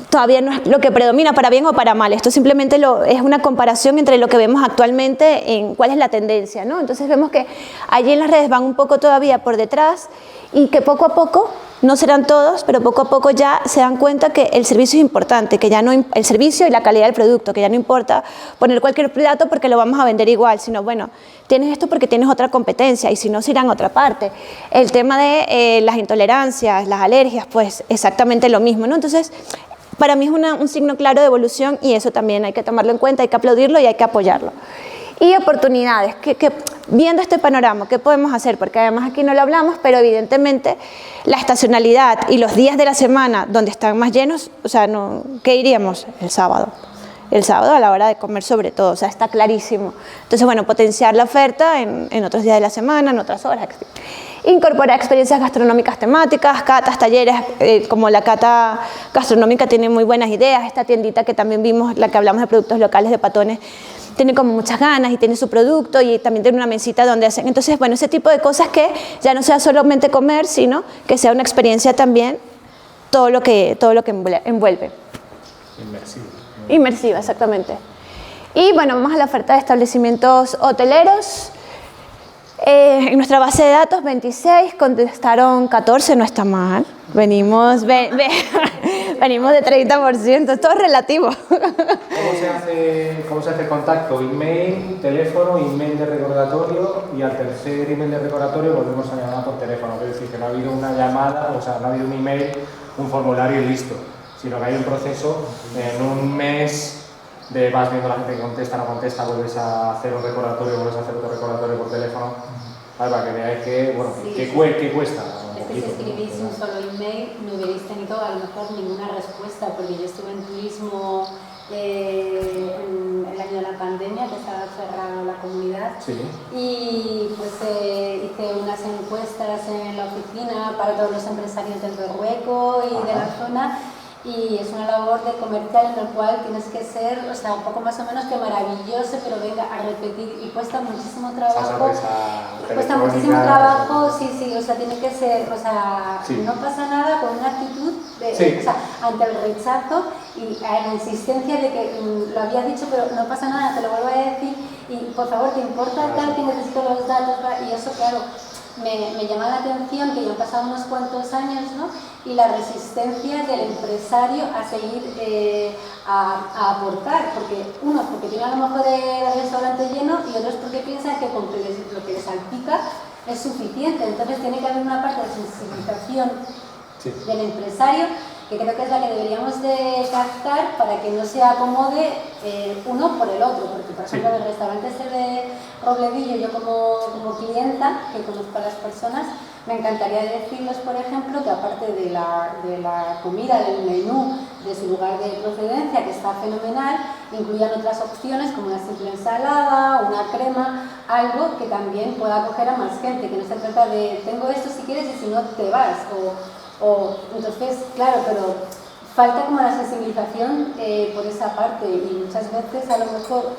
Speaker 8: Todavía no es lo que predomina para bien o para mal. Esto simplemente es una comparación entre lo que vemos actualmente en cuál es la tendencia, ¿no? Entonces vemos que allí en las redes van un poco todavía por detrás y que poco a poco, no serán todos, pero poco a poco ya se dan cuenta que el servicio es importante, que ya no el servicio y la calidad del producto, que ya no importa poner cualquier plato porque lo vamos a vender igual, sino bueno, tienes esto porque tienes otra competencia y si no se irán a otra parte. El tema de las intolerancias, las alergias, pues exactamente lo mismo, ¿no? Entonces, para mí es un signo claro de evolución y eso también hay que tomarlo en cuenta, hay que aplaudirlo y hay que apoyarlo. Y oportunidades, viendo este panorama, ¿qué podemos hacer? Porque además aquí no lo hablamos, pero evidentemente la estacionalidad y los días de la semana donde están más llenos, o sea, ¿qué iríamos? El sábado. El sábado a la hora de comer sobre todo, o sea, está clarísimo. Entonces, bueno, potenciar la oferta en otros días de la semana, en otras horas. Incorporar experiencias gastronómicas temáticas, catas, talleres, como la cata gastronómica tiene muy buenas ideas. Esta tiendita que también vimos, la que hablamos de productos locales de Patones, tiene como muchas ganas y tiene su producto y también tiene una mesita donde hacen. Entonces, bueno, ese tipo de cosas que ya no sea solamente comer, sino que sea una experiencia también todo lo que envuelve. Inmersiva, exactamente. Y bueno, vamos a la oferta de establecimientos hoteleros. En nuestra base de datos, 26, contestaron 14, no está mal. Venimos de 30%, todo es relativo.
Speaker 2: ¿Cómo se hace el contacto? Email, teléfono, email de recordatorio y al tercer email de recordatorio volvemos a llamar por teléfono. Es decir, que no ha habido una llamada, o sea, no ha habido un email, un formulario y listo, sino que hay un proceso. En un mes de vas viendo a la gente que contesta, no contesta, vuelves a hacer un recordatorio, vuelves a hacer otro recordatorio por teléfono, ¿vale? Para que veáis que, bueno,
Speaker 3: Sí,
Speaker 2: que cuesta.
Speaker 3: Es que si escribís un solo email no hubierais tenido a lo mejor ninguna respuesta, porque yo estuve en turismo en el año de la pandemia, que estaba cerrada la comunidad,
Speaker 2: Sí.
Speaker 3: y pues hice unas encuestas en la oficina para todos los empresarios del Berrueco y de la zona, y es una labor de comercial en el cual tienes que ser, o sea, un poco más o menos que maravilloso, pero venga a repetir, y cuesta muchísimo trabajo. Cuesta muchísimo trabajo, sí, o sea, tiene que ser, o sea,
Speaker 2: Sí.
Speaker 3: no pasa nada con una actitud de,
Speaker 2: Sí.
Speaker 3: o sea, ante el rechazo y a la insistencia de que lo había dicho, pero no pasa nada, te lo vuelvo a decir, y por favor, ¿te importa tal que necesito los datos? Y eso, claro, me llama la atención que ya han pasado unos cuantos años, ¿no? Y la resistencia del empresario a seguir a aportar, porque unos porque tiene a lo mejor el restaurante lleno y otros porque piensan que con lo que les salpica es suficiente. Entonces tiene que haber una parte de sensibilización del empresario que creo que es la que deberíamos de captar para que no se acomode uno por el otro, porque por ejemplo en el restaurante este de Robledillo, yo como clienta que conozco a las personas, me encantaría decirles, por ejemplo, que aparte de la comida, del menú, de su lugar de procedencia, que está fenomenal, incluyan otras opciones como una simple ensalada, una crema, algo que también pueda acoger a más gente, que no se trata de tengo esto si quieres y si no te vas, entonces, claro, pero falta como la sensibilización por esa parte, y muchas veces a lo mejor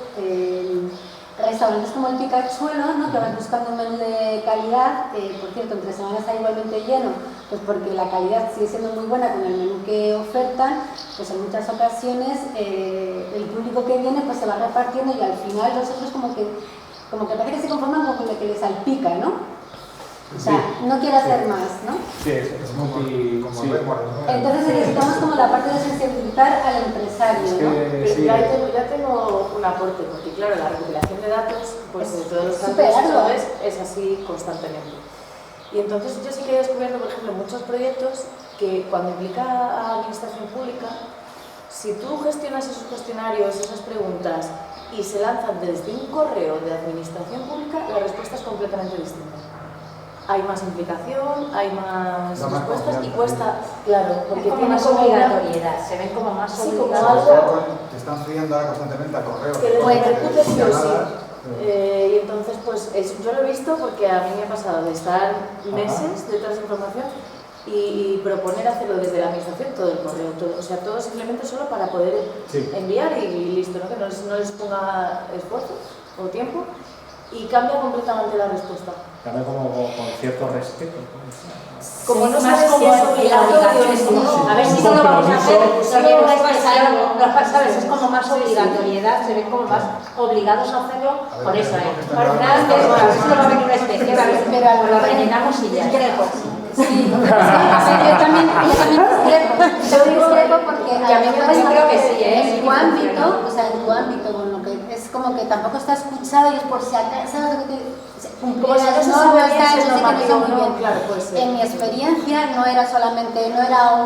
Speaker 3: restaurantes como el Picachuelo, ¿no? Que van buscando un menú de calidad, por cierto, entre semanas está igualmente lleno, pues porque la calidad sigue siendo muy buena con el menú que ofertan, pues en muchas ocasiones el público que viene pues se va repartiendo y al final los otros como que parece que se conforman con lo que les salpica, ¿no? O sea, no quiero hacer más, ¿no?
Speaker 2: Sí, es muy...
Speaker 6: Como rémora, ¿no?
Speaker 3: Entonces necesitamos como la parte de sensibilizar al empresario, ¿no?
Speaker 7: Pero ya tengo un aporte, porque claro, la recopilación de datos, pues de todos los
Speaker 3: súper
Speaker 7: datos
Speaker 3: ardua.
Speaker 7: es así constantemente. Y entonces yo sí que he descubierto, por ejemplo, muchos proyectos que cuando implica a administración pública, si tú gestionas esos cuestionarios, esas preguntas, y se lanzan desde un correo de administración pública, la respuesta es completamente distinta. Hay más implicación, hay más respuestas y cuesta, claro, porque
Speaker 3: Es como
Speaker 7: tiene
Speaker 3: más
Speaker 7: como
Speaker 3: obligatoriedad, se ven como más
Speaker 7: Sí, como
Speaker 3: obligados.
Speaker 7: algo
Speaker 6: Te están friendo ahora constantemente a correo.
Speaker 7: que les repercute sí o sí.
Speaker 6: Llamadas,
Speaker 7: Y entonces, pues yo lo he visto porque a mí me ha pasado de estar meses detrás de información y proponer hacerlo desde la administración, todo el correo, todo, o sea, todo simplemente solo para poder enviar y listo, ¿no? Que no les ponga esfuerzo o tiempo y cambia completamente la respuesta.
Speaker 2: También como con cierto respeto.
Speaker 7: Como no
Speaker 3: más
Speaker 7: sabes si
Speaker 3: como
Speaker 7: es obligatorio o no.
Speaker 3: A ver si no lo vamos a hacer, solo ¿sabes? Es como más obligatoriedad, se ven como más obligados a hacerlo por eso, Para nada, a ver si lo va a venir una especie, pero lo rellenamos y ya. Sí, yo también discrepo porque a mí me parece
Speaker 7: creo que sí,
Speaker 3: en tu ámbito, o sea, en tu ámbito, con lo que es como que tampoco está escuchado y es por si acaso, ¿sabes lo que te
Speaker 7: Como si no se sabe bien si es normativo o no, claro, puede ser.
Speaker 3: En mi experiencia no era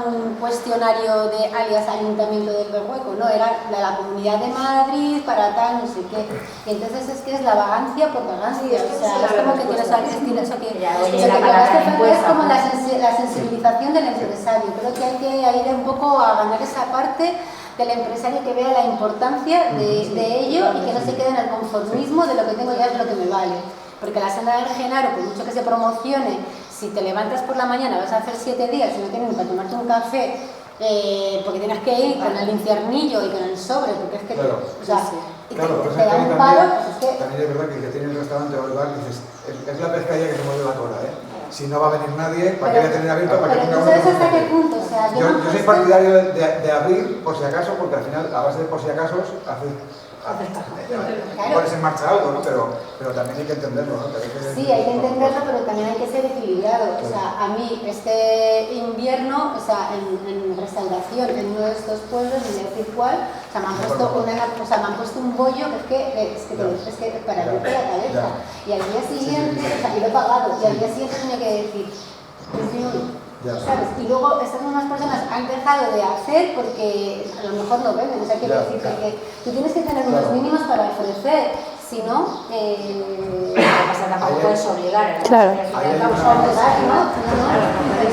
Speaker 3: un cuestionario de alias Ayuntamiento del Berrueco, no, era de la Comunidad de Madrid para tal, no sé qué. Y entonces es que es la vagancia por vagancia, o sea, es como que tienes eso que es como la sensibilización del empresario. Creo que hay que ir un poco a ganar esa parte del empresario que vea la importancia de ello y que no se quede en el conformismo de lo que tengo ya es lo que me vale. Porque la senda del Genaro, por mucho que se promocione, si te levantas por la mañana vas a hacer 7 días y no tienes ni para tomarte un café, porque tienes que ir con el infiernillo y con el sobre, porque es que
Speaker 6: Claro.
Speaker 3: o sea, y
Speaker 6: Claro,
Speaker 3: te
Speaker 6: pero
Speaker 3: da
Speaker 6: también,
Speaker 3: un palo, pues es que
Speaker 6: también es verdad que el que tiene el restaurante o el bar, dices, es la pescadilla que se mueve la cola, ¿eh? Si no va a venir nadie, ¿para qué voy a tener abierto? ¿Para qué
Speaker 3: pero
Speaker 6: tenga
Speaker 3: tú sabes
Speaker 6: abierto?
Speaker 3: hasta qué punto, o sea,
Speaker 6: Yo soy partidario de abrir por si acaso, porque al final, a base de por si acaso, pones en marcha algo, ¿no? Pero también hay que entenderlo, ¿no?
Speaker 3: sí, hay que entenderlo, pero también hay que ser equilibrado. O sea, a mí este invierno, o sea, en restauración, en uno de estos pueblos, ni decir cuál, o sea, me han puesto un bollo que es que para abrirte la cabeza. Y al día siguiente, o sea, y lo he pagado, y al día siguiente tenía que decir, ¿sabes? Y luego estas mismas personas han dejado de hacer porque a lo mejor no venden. O sea, quiero decirte que tú tienes que tener unos mínimos para ofrecer, si no,
Speaker 9: tampoco puedes obligar a la
Speaker 8: Claro.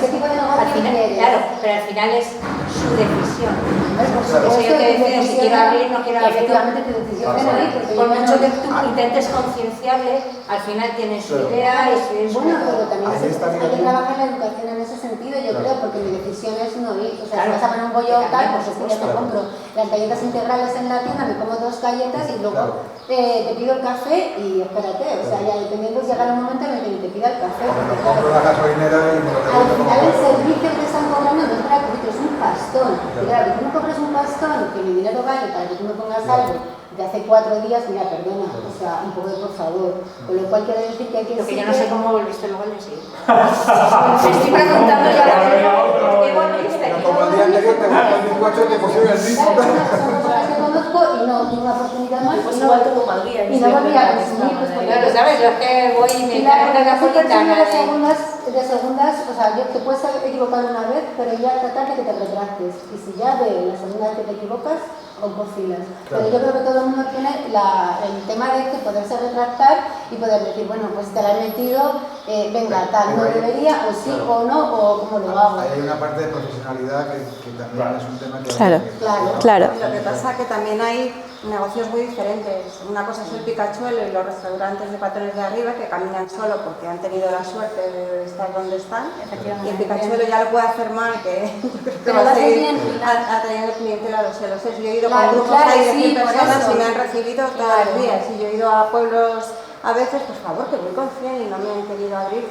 Speaker 3: ¿Qué tipo de negocio quieres?
Speaker 9: Claro, pero al final es su decisión.
Speaker 3: Por
Speaker 9: Eso yo que decido si quiero abrir, no quiero abrir.
Speaker 3: Efectivamente, tu decisión es abrir, porque
Speaker 9: Por
Speaker 3: yo
Speaker 9: mucho
Speaker 3: no-
Speaker 9: que tú intentes concienciarle, al final tiene su idea y su...
Speaker 3: Bueno, pero también
Speaker 6: Ahí está
Speaker 3: hay que
Speaker 6: bien.
Speaker 3: trabajar la educación en ese sentido, yo creo, porque mi decisión es no ir. O sea,
Speaker 9: Claro.
Speaker 3: si vas a poner un bollo
Speaker 9: Claro,
Speaker 3: tal,
Speaker 9: por
Speaker 3: pues es que ya
Speaker 9: supuesto.
Speaker 3: me compro las galletas integrales en la tienda, me como 2 galletas y luego te pido el café y espérate. O sea, ya dependiendo, llegará un momento en el que ni te pida el café.
Speaker 6: Porque
Speaker 3: Porque,
Speaker 6: me compro la gasolinera y me lo
Speaker 3: al
Speaker 6: reviento como
Speaker 3: final el
Speaker 6: puedo.
Speaker 3: servicio que están cobrando no es gratuito, es un pastón. Y claro, que tú me compres un pastón, que mi dinero vale para que tú me pongas algo de hace 4 días, mira, perdona, o sea, un poco de por favor. Con lo cual quiero decir que aquí
Speaker 9: Lo que
Speaker 3: sí
Speaker 9: yo no
Speaker 3: que-
Speaker 9: sé cómo volviste luego al día siguiente. Te estoy preguntando yo ahora mismo, ¿por qué volviste?
Speaker 6: Pero como el día anterior te buscó el bizcocho y te pusieron el mismo.
Speaker 3: Claro, son personas que conozco y no tengo una oportunidad más.
Speaker 7: Pues
Speaker 3: y no-
Speaker 7: igual tú como al día,
Speaker 3: y no volví a consumir, pues porque...
Speaker 9: Claro, ¿sabes? Yo es que voy y me
Speaker 3: Y
Speaker 9: traigo una
Speaker 3: la persona
Speaker 9: napolitana
Speaker 3: de segundas, o sea, yo te puedes equivocar una vez, pero ya tratar de que te retractes. Y si ya ve la segunda vez que te equivocas, rompo filas. Pero yo creo que todo el mundo tiene el tema de que poderse retractar y poder decir, bueno, pues te la he metido, venga, tal, no debería, o sí, o no, o cómo lo hago.
Speaker 6: Ahí hay una parte de profesionalidad que también es un tema que...
Speaker 8: Claro.
Speaker 3: Claro.
Speaker 1: Lo que pasa es que también hay negocios muy diferentes. Una cosa es el picachuelo y los restaurantes de patrones de arriba que caminan solo porque han tenido la suerte de estar donde están. Y el picachuelo ya lo puede hacer mal, que yo creo que
Speaker 3: Pero
Speaker 1: va
Speaker 3: lo
Speaker 1: a
Speaker 3: hace
Speaker 1: seguir
Speaker 3: bien, Pilar.
Speaker 1: atrayendo clientela, lo sé. Yo he ido
Speaker 3: Claro,
Speaker 1: con grupos
Speaker 3: claro,
Speaker 1: ahí de 100
Speaker 3: sí, por
Speaker 1: personas
Speaker 3: eso.
Speaker 1: y me han recibido todos los días. Y yo he ido a pueblos a veces, por favor, que voy con 100 y no me han querido abrir.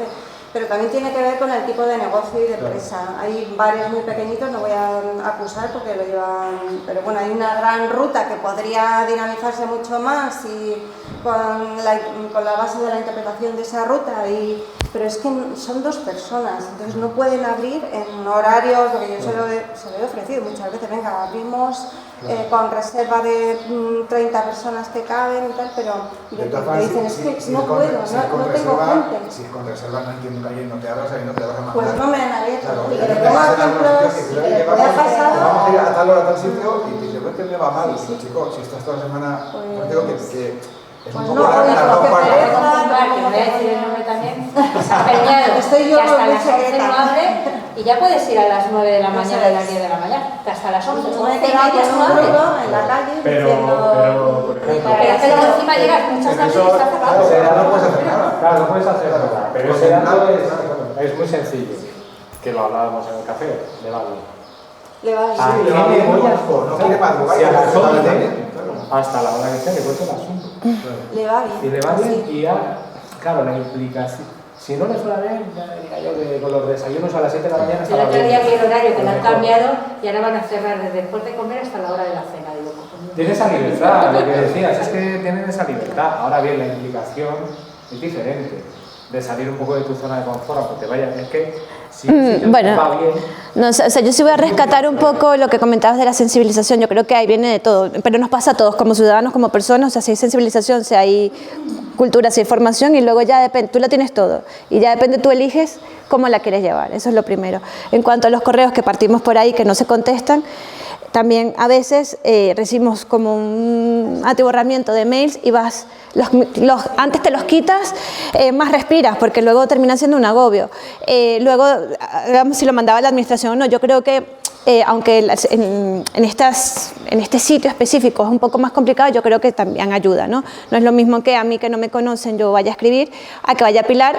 Speaker 1: Pero también tiene que ver con el tipo de negocio y de empresa. Hay bares muy pequeñitos, no voy a acusar porque lo llevan, pero bueno, hay una gran ruta que podría dinamizarse mucho más y con la base de la interpretación de esa ruta, pero es que son 2 personas, entonces no pueden abrir en horarios, lo que yo se lo he ofrecido muchas veces, venga, abrimos con reserva de 30 personas que caben y tal, pero
Speaker 6: De todas
Speaker 1: te
Speaker 6: formas,
Speaker 1: dicen,
Speaker 6: si-
Speaker 1: es que
Speaker 6: si
Speaker 1: no
Speaker 6: con-
Speaker 1: puedo,
Speaker 6: si
Speaker 1: no
Speaker 6: con
Speaker 1: tengo
Speaker 6: reserva-
Speaker 1: gente.
Speaker 6: Si con reserva no entiendo que alguien no te abras, ahí no te vas a mandar.
Speaker 1: Pues no me han abierto.
Speaker 6: Claro,
Speaker 1: Y
Speaker 6: ya
Speaker 1: que
Speaker 6: te
Speaker 1: tengo
Speaker 6: vas a dar unos
Speaker 1: ejemplos,
Speaker 6: sitios que
Speaker 1: y
Speaker 6: creo que
Speaker 1: que me ha
Speaker 6: vamos
Speaker 1: pasado.
Speaker 6: a ir a tal hora a tal sitio y te dice, pues que me va mal. Chico, si estás toda la semana, pues digo que es un
Speaker 1: Pues
Speaker 6: poco
Speaker 1: no,
Speaker 6: la
Speaker 1: oye,
Speaker 6: ropa.
Speaker 1: porque pereza,
Speaker 9: que me voy a decir el nombre también, se ha empeñado
Speaker 1: Estoy yo
Speaker 9: que hasta
Speaker 1: muy
Speaker 9: las 11
Speaker 1: secreta.
Speaker 9: no abre y ya puedes ir a las 9 de la mañana y a las 10 de la mañana, que hasta las 11,
Speaker 1: Yo me he
Speaker 9: 11 y
Speaker 1: quedado
Speaker 9: media
Speaker 1: con
Speaker 9: no
Speaker 1: un
Speaker 9: abre.
Speaker 1: grupo en la calle
Speaker 2: Pero,
Speaker 1: diciendo...
Speaker 2: por ejemplo,
Speaker 9: Pero es que luego encima llegas muchas veces y está cerrado.
Speaker 6: O sea, no puedes hacer nada.
Speaker 2: Claro, no puedes hacer nada, pero
Speaker 6: Pues
Speaker 2: ese dato
Speaker 6: nada,
Speaker 2: es muy sencillo, que lo hablábamos en el café, de Bali.
Speaker 1: Le va
Speaker 2: Ah,
Speaker 1: bien.
Speaker 6: le va bien, no quiere madrugar,
Speaker 2: si a las
Speaker 6: le va
Speaker 2: 11,
Speaker 6: bien, claro.
Speaker 2: hasta la hora que sea, le cuesta el asunto.
Speaker 1: Le va bien.
Speaker 2: Y le va bien,
Speaker 1: Sí.
Speaker 2: y ya, claro, la implicación. Si no le suena bien, ya diría yo que con los desayunos a las 7 de la mañana
Speaker 9: El
Speaker 2: estaba
Speaker 9: otro
Speaker 2: bien.
Speaker 9: día vi el horario que lo han
Speaker 2: Mejor.
Speaker 9: cambiado y ahora van a cerrar desde después de comer hasta la hora de la cena. Digo, cojones.
Speaker 2: Tiene esa libertad, lo que decías, es que tienen esa libertad. Ahora bien, la implicación es diferente. De salir un poco de tu zona de confort, aunque te vayas. Es que si
Speaker 8: bueno.
Speaker 2: va bien.
Speaker 8: No, o sea, yo sí voy a rescatar un poco lo que comentabas de la sensibilización. Yo creo que ahí viene de todo, pero nos pasa a todos, como ciudadanos, como personas. O sea, si hay sensibilización, si hay cultura, si hay formación, y luego ya depende, tú lo tienes todo. Y ya depende, tú eliges cómo la quieres llevar. Eso es lo primero. En cuanto a los correos que partimos por ahí, que no se contestan, también a veces recibimos como un atiborramiento de mails y vas, antes te los quitas, más respiras, porque luego termina siendo un agobio. Luego, digamos, si lo mandaba la administración o no, yo creo que aunque en este sitio específico es un poco más complicado, yo creo que también ayuda, ¿no? No es lo mismo que a mí que no me conocen yo vaya a escribir, a que vaya a Pilar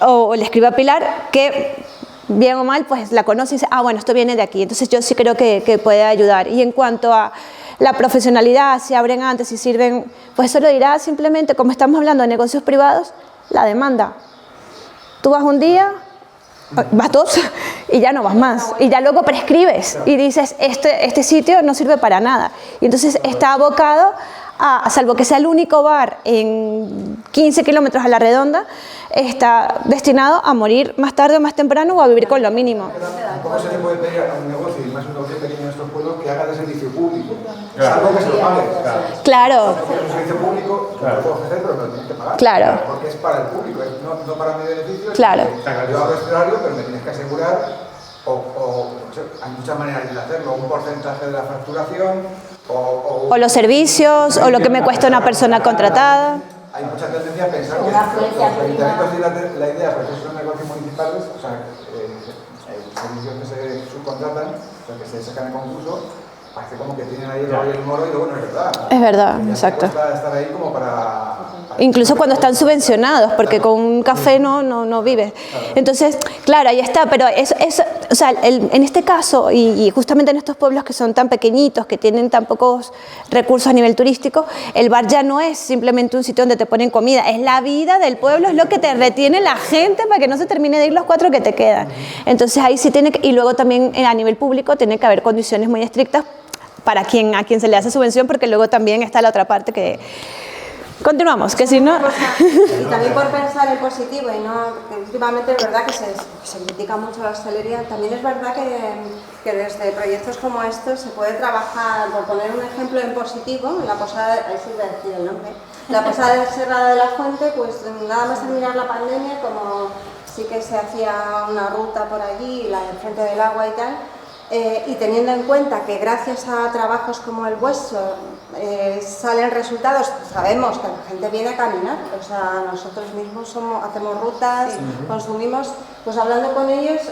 Speaker 8: o le escriba a Pilar que bien o mal, pues la conoce y dice, ah, bueno, esto viene de aquí. Entonces yo sí creo que puede ayudar. Y en cuanto a la profesionalidad, si abren antes, si sirven, pues eso lo dirá simplemente, como estamos hablando de negocios privados, la demanda. Tú vas un día, vas 2 y ya no vas más. Y ya luego prescribes y dices, este sitio no sirve para nada. Y entonces está abocado a, salvo que sea el único bar en 15 kilómetros a la redonda, está destinado a morir más tarde o más temprano o a vivir con lo mínimo.
Speaker 6: ¿Cómo se le puede pedir a un negocio, y más un negocio pequeño en estos pueblos, que haga de servicio público? Salvo que se lo pagues.
Speaker 8: Claro.
Speaker 6: Es un servicio público que lo puedo ofrecer, pero me lo tienes que pagar.
Speaker 8: Claro.
Speaker 6: Porque es para el público, no para mi beneficio.
Speaker 8: Claro.
Speaker 6: Yo hago este horario, pero me tienes que asegurar, no sé, hay muchas maneras de hacerlo, un porcentaje de la facturación,
Speaker 8: O los servicios, o lo que me cuesta una persona contratada.
Speaker 6: Hay mucha tendencia a pensar que los ayuntamientos tienen la idea, porque son negocios municipales, o sea, servicios que se subcontratan, o sea, que se sacan en concurso, parece como que tienen ahí el moro y luego no es verdad.
Speaker 8: Es verdad, exacto.
Speaker 6: Estar ahí como para...
Speaker 8: Incluso cuando están subvencionados, porque con un café no vives. Entonces, claro, ahí está, pero o sea, en este caso, y justamente en estos pueblos que son tan pequeñitos, que tienen tan pocos recursos a nivel turístico, el bar ya no es simplemente un sitio donde te ponen comida, es la vida del pueblo, es lo que te retiene la gente para que no se termine de ir los 4 que te quedan. Entonces ahí sí tiene que, y luego también a nivel público tiene que haber condiciones muy estrictas para a quien se le hace subvención, porque luego también está la otra parte que... Continuamos, que si no...
Speaker 1: Y también por pensar en positivo, y no, que últimamente es verdad que se critica mucho la hostelería, también es verdad que desde proyectos como estos se puede trabajar, por poner un ejemplo en positivo, en la posada, ahí sí voy a decir el nombre, la posada de Serrada de la Fuente, pues nada más terminar la pandemia, como sí que se hacía una ruta por allí, la del Frente del Agua y tal, y teniendo en cuenta que gracias a trabajos como el vuestro salen resultados, sabemos que la gente viene a caminar, o sea, nosotros mismos hacemos rutas, consumimos, pues hablando con ellos,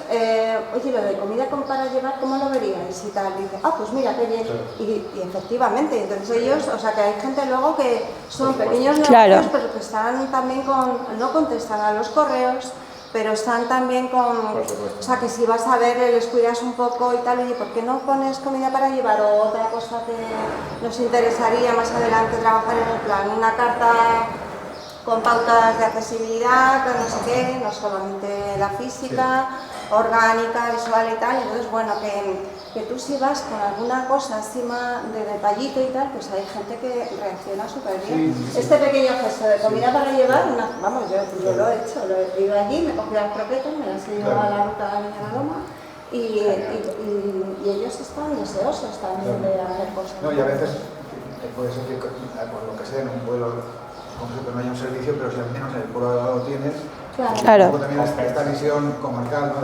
Speaker 1: oye, lo de comida para llevar, ¿cómo lo veríais? Y tal, y dice, pues mira, qué bien, y efectivamente, entonces ellos, o sea, que hay gente luego que son pequeños negocios, pero que están también no contestan a los correos, pero están también con, o sea, que si vas a ver, les cuidas un poco y tal, oye, ¿por qué no pones comida para llevar? O otra cosa que nos interesaría más adelante trabajar en el plan, una carta con pautas de accesibilidad, no sé qué, no solamente la física, orgánica, visual y tal, entonces, bueno, que tú si vas con alguna cosa encima de detallito y tal, pues hay gente que reacciona súper bien. Este pequeño gesto de comida para llevar, vamos, yo lo he hecho, he ido allí, me cogí las croquetas, me las he llevado a la ruta de la Loma y ellos están deseosos también de hacer cosas.
Speaker 6: No, y a veces puede ser que, por lo que sea, en un pueblo como que no haya un servicio, pero si al menos en el pueblo lo tienes,
Speaker 8: claro.
Speaker 6: También esta visión comarcal, ¿no?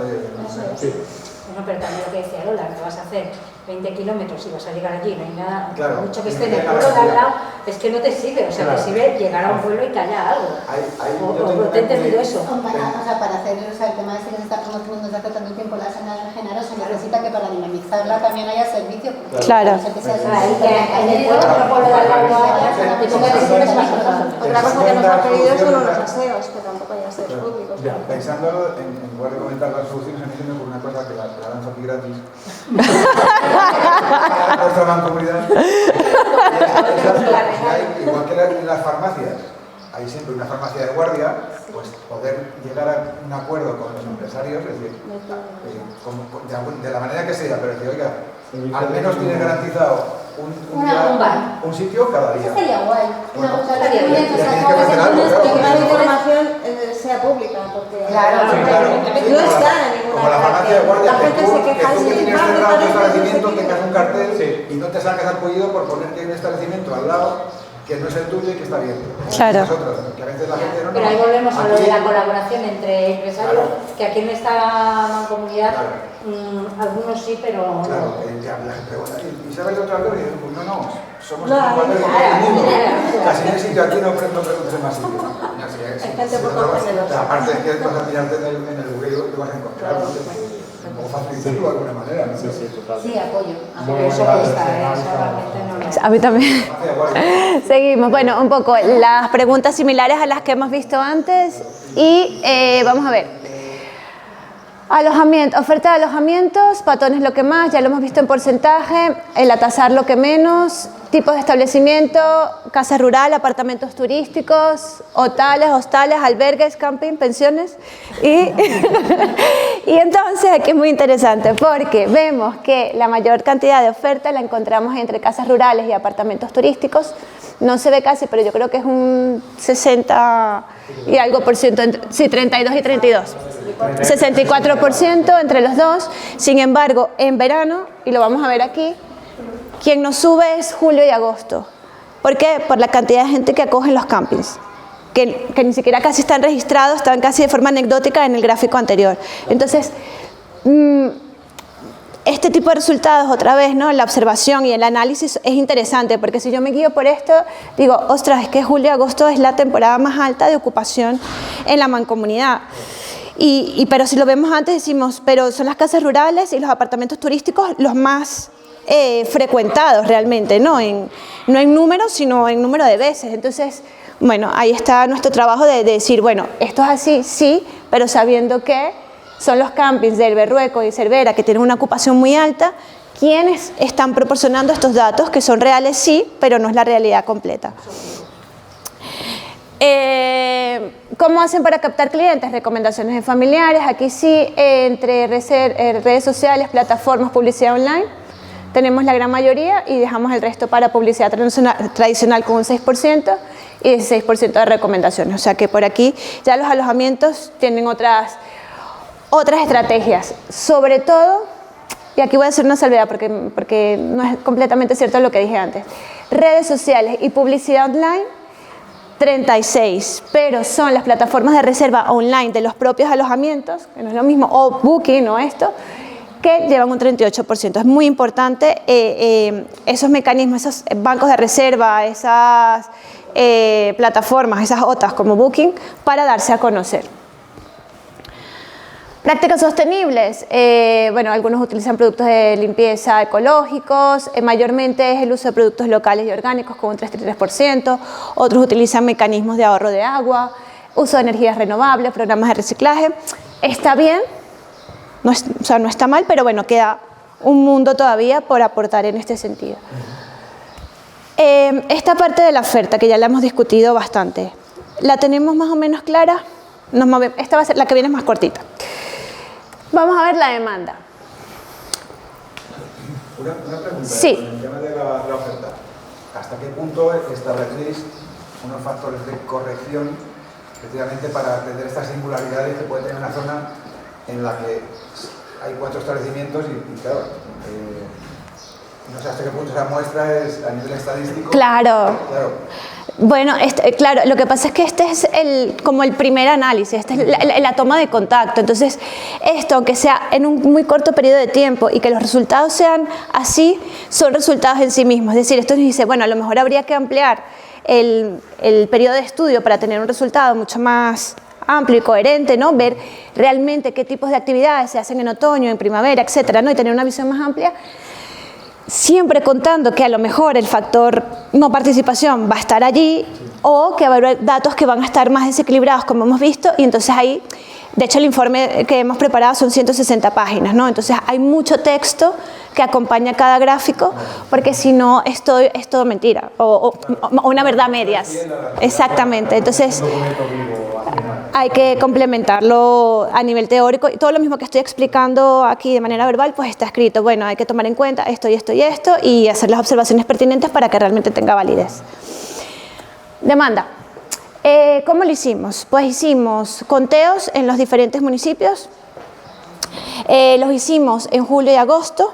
Speaker 9: Bueno, pero también lo que decía Lola, que vas a hacer 20 kilómetros y vas a llegar allí, no hay nada,
Speaker 6: claro,
Speaker 9: mucho que esté en el pueblo de al lado, es que no te sirve, o sea, te sirve llegar a un pueblo y que haya algo. O te he entendido eso.
Speaker 3: Para hacer el tema ese que se está promocionando desde hace tanto tiempo, la Semana de Genaro, se necesita que para dinamizarla también haya servicio.
Speaker 8: Claro.
Speaker 3: En el pueblo de al lado haya,
Speaker 1: otra cosa que nos ha pedido son unos aseos, que tampoco hay aseos públicos.
Speaker 6: Pensándolo, en lugar de comentar las soluciones, me entiendo por una cosa que la lanzo aquí gratis. Nuestra mancomunidad. Igual que en las farmacias, hay siempre una farmacia de guardia, pues poder llegar a un acuerdo con los empresarios, es decir, de la manera que sea, pero decir, oiga, al menos tiene garantizado un sitio cada día.
Speaker 3: Eso sería guay.
Speaker 1: Que la información sea pública, porque no está en ninguna.
Speaker 6: Como la farmacia de guardia,
Speaker 1: la gente se queja
Speaker 6: que tú que
Speaker 1: de
Speaker 6: tienes cerrado tu establecimiento tengas un cartel y no te salgas al pollido por poner que hay un establecimiento al lado que no es el tuyo y que está abierto.
Speaker 8: Claro.
Speaker 6: Nosotros, que a veces la gente no.
Speaker 9: Pero ahí volvemos a lo de la colaboración entre empresarios, que aquí en esta mancomunidad algunos sí, pero
Speaker 6: claro,
Speaker 9: no.
Speaker 6: La gente pregunta, ¿y sabes de otra cosa? Y dicen, pues no, somos iguales en todo el mundo. Casi en el sitio aquí no preguntes en más sitios. Aparte es que vas a tirarte en el Google y lo vas a encontrar. O facilitarlo de alguna manera, ¿no?
Speaker 9: Sí, apoyo. Eso cuesta, eso realmente no lo...
Speaker 8: A mí también. Seguimos. Bueno, un poco las preguntas similares a las que hemos visto antes y vamos a ver. Alojamiento, oferta de alojamientos, patones lo que más, ya lo hemos visto en porcentaje, el atasar lo que menos, tipos de establecimiento, casa rural, apartamentos turísticos, hostales, albergues, camping, pensiones. Y entonces aquí es muy interesante porque vemos que la mayor cantidad de oferta la encontramos entre casas rurales y apartamentos turísticos. No se ve casi, pero yo creo que es un 60 y algo por ciento, sí, 32 y 32. 64% entre los dos. Sin embargo, en verano, y lo vamos a ver aquí, quien nos sube es julio y agosto. ¿Por qué? Por la cantidad de gente que acoge en los campings, que ni siquiera casi están registrados, estaban casi de forma anecdótica en el gráfico anterior. Entonces, este tipo de resultados, otra vez, ¿no? La observación y el análisis es interesante, porque si yo me guío por esto, digo, ostras, es que julio y agosto es la temporada más alta de ocupación en la mancomunidad. Pero si lo vemos antes, decimos, pero son las casas rurales y los apartamentos turísticos los más frecuentados realmente, no en números, sino en número de veces. Entonces, bueno, ahí está nuestro trabajo de decir, bueno, esto es así, sí, pero sabiendo que son los campings del Berrueco y Cervera, que tienen una ocupación muy alta, quienes están proporcionando estos datos, que son reales sí, pero no es la realidad completa. ¿Cómo hacen para captar clientes? Recomendaciones de familiares, aquí sí, entre redes sociales, plataformas, publicidad online, tenemos la gran mayoría y dejamos el resto para publicidad tradicional con un 6% y 16% de recomendaciones. O sea que por aquí ya los alojamientos tienen otras estrategias, sobre todo, y aquí voy a hacer una salvedad porque no es completamente cierto lo que dije antes, redes sociales y publicidad online, 36, pero son las plataformas de reserva online de los propios alojamientos, que no es lo mismo, o Booking o esto, que llevan un 38%. Es muy importante esos mecanismos, esos bancos de reserva, esas plataformas, esas OTAs como Booking, para darse a conocer. Prácticas sostenibles, bueno, algunos utilizan productos de limpieza ecológicos, mayormente es el uso de productos locales y orgánicos con un 33%, otros utilizan mecanismos de ahorro de agua, uso de energías renovables, programas de reciclaje. Está bien, no está mal, pero bueno, queda un mundo todavía por aportar en este sentido. Esta parte de la oferta, que ya la hemos discutido bastante, ¿la tenemos más o menos clara? Esta va a ser la que viene más cortita. Vamos a ver la demanda.
Speaker 6: Una pregunta,
Speaker 8: sí.
Speaker 6: En el tema de la oferta, ¿hasta qué punto establecéis unos factores de corrección precisamente para atender estas singularidades que puede tener una zona en la que hay 4 establecimientos y claro, no sé hasta qué punto esa muestra es a nivel estadístico?
Speaker 8: Claro. Bueno, claro, lo que pasa es que este es como el primer análisis, esta es la toma de contacto. Entonces, esto, aunque sea en un muy corto periodo de tiempo y que los resultados sean así, son resultados en sí mismos. Es decir, esto nos dice, bueno, a lo mejor habría que ampliar el periodo de estudio para tener un resultado mucho más amplio y coherente, ¿no? Ver realmente qué tipos de actividades se hacen en otoño, en primavera, etcétera, ¿no? Y tener una visión más amplia. Siempre contando que a lo mejor el factor no participación va a estar allí o que va a haber datos que van a estar más desequilibrados como hemos visto y entonces ahí, de hecho el informe que hemos preparado son 160 páginas, ¿no? Entonces hay mucho texto que acompaña cada gráfico porque si no es todo mentira o una verdad a medias. Exactamente, entonces hay que complementarlo a nivel teórico y todo lo mismo que estoy explicando aquí de manera verbal pues está escrito, bueno, hay que tomar en cuenta esto y esto y esto y hacer las observaciones pertinentes para que realmente tenga validez. Demanda. ¿Cómo lo hicimos? Pues hicimos conteos en los diferentes municipios, los hicimos en julio y agosto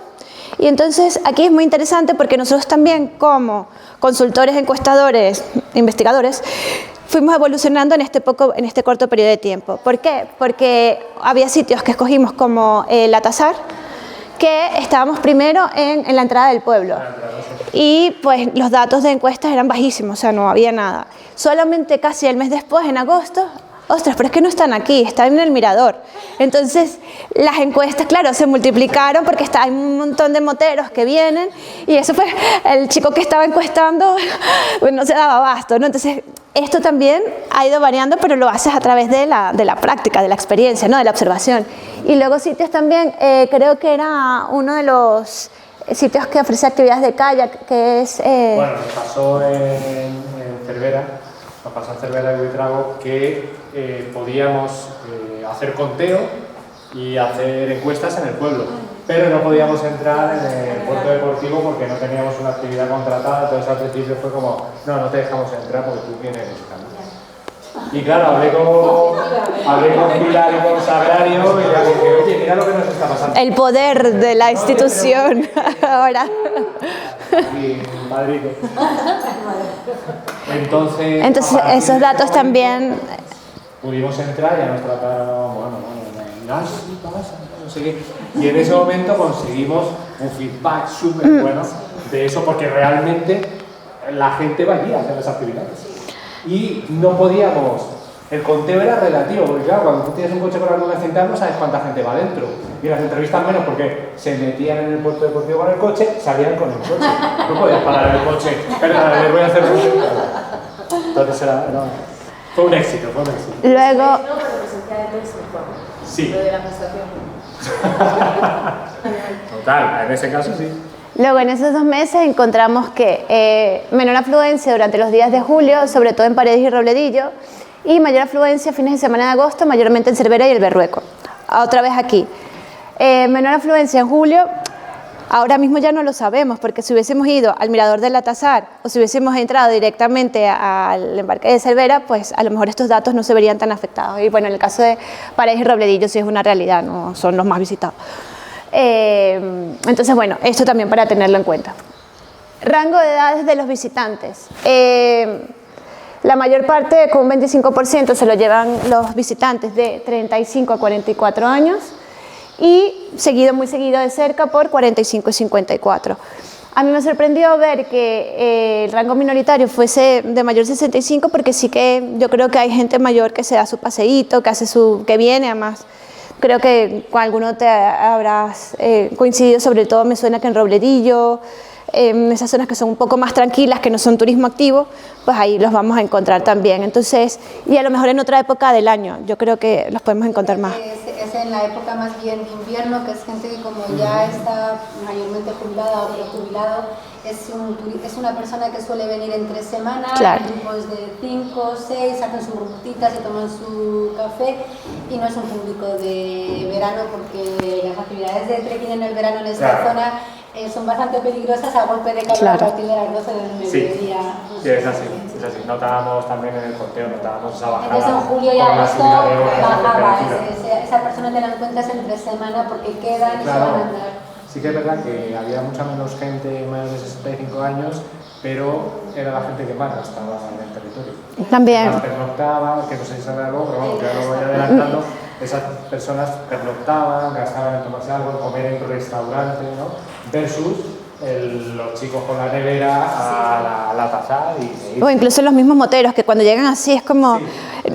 Speaker 8: y entonces aquí es muy interesante porque nosotros también como consultores, encuestadores, investigadores, fuimos evolucionando en este corto periodo de tiempo. ¿Por qué? Porque había sitios que escogimos como La Tazar, que estábamos primero en la entrada del pueblo. Y pues los datos de encuestas eran bajísimos, o sea, no había nada. Solamente casi el mes después, en agosto, ostras, pero es que no están aquí, están en el Mirador. Entonces, las encuestas, claro, se multiplicaron porque hay un montón de moteros que vienen y eso fue, el chico que estaba encuestando, pues no se daba abasto, ¿no? Entonces, esto también ha ido variando, pero lo haces a través de la práctica, de la experiencia, ¿no? De la observación. Y luego sitios también, creo que era uno de los sitios que ofrece actividades de kayak, que es...
Speaker 2: Bueno, nos pasó en Cervera, y Buitrago, que podíamos hacer conteo y hacer encuestas en el pueblo, pero no podíamos entrar en el puerto deportivo porque no teníamos una actividad contratada, entonces al principio fue como, no te dejamos entrar porque tú vienes buscando. Y claro, hablé con Pilar y con Sagrario y le dije, oye, mira lo que nos está pasando.
Speaker 8: El poder de la institución ahora.
Speaker 2: aquí en Madrid. Entonces
Speaker 8: Entonces, esos datos también...
Speaker 2: pudimos entrar y ya nos trataron, bueno, no sé qué. Y en ese momento conseguimos un feedback súper bueno de eso, porque realmente la gente va allí a hacer las actividades. Y no podíamos, el conteo era relativo, porque claro, cuando tú tienes un coche con la nube central no sabes cuánta gente va dentro. Y las entrevistas menos, porque se metían en el puerto deportivo con el coche, salían con el coche. No podías parar el coche, perdona, les voy a hacer un... Entonces fue un éxito, fue un éxito.
Speaker 8: Luego...
Speaker 7: No, pero presencia de texto,
Speaker 2: Sí.
Speaker 7: lo de la prestación.
Speaker 2: Total, en ese caso sí.
Speaker 8: Luego, en esos 2 meses encontramos que menor afluencia durante los días de julio, sobre todo en Paredes y Robledillo, y mayor afluencia fines de semana de agosto, mayormente en Cervera y el Berrueco. Otra vez aquí. Menor afluencia en julio, ahora mismo ya no lo sabemos, porque si hubiésemos ido al Mirador del Atazar o si hubiésemos entrado directamente al embarque de Cervera, pues a lo mejor estos datos no se verían tan afectados. Y bueno, en el caso de Paredes y Robledillo sí es una realidad, no son los más visitados. Entonces, bueno, esto también para tenerlo en cuenta. Rango de edades de los visitantes. La mayor parte, con un 25%, se lo llevan los visitantes de 35 a 44 años y muy seguido de cerca por 45 y 54. A mí me sorprendió ver que el rango minoritario fuese de mayor 65, porque sí que yo creo que hay gente mayor que se da su paseíto, que viene además. Creo que con alguno te habrás coincidido, sobre todo me suena que en Robledillo, en esas zonas que son un poco más tranquilas, que no son turismo activo, pues ahí los vamos a encontrar también. Entonces, y a lo mejor en otra época del año, yo creo que los podemos encontrar más.
Speaker 3: Es en la época más bien de invierno, que es gente que como ya está mayormente jubilada o prejubilado, es una persona que suele venir entre semanas,
Speaker 8: Claro.
Speaker 3: grupos de 5, 6, hacen sus rutitas y toman su café, y no es un público de verano, porque las actividades de trekking en el verano en esta zona son bastante peligrosas a golpe de calor a partir de las 12 del mediodía.
Speaker 2: Sí, es así. Notábamos también en el conteo, notábamos esa bajada.
Speaker 3: Entonces en julio y
Speaker 2: con la
Speaker 3: agosto
Speaker 2: subida de horas de
Speaker 3: bajaba,
Speaker 2: temperatura.
Speaker 3: esa persona te la encuentras entre semana porque quedan y se van a andar.
Speaker 2: Sí que es verdad que había mucha menos gente mayor de 65 años, pero era la gente que más gastaba en el territorio.
Speaker 8: También.
Speaker 2: Más pernoctaban, que no sé si sabe algo, pero vamos, ya lo voy adelantando. Esas personas pernoctaban, gastaban en tomarse algo, en comer en restaurantes, ¿no? Versus los chicos con la nevera a la taza y...
Speaker 8: O incluso los mismos moteros, que cuando llegan así es como...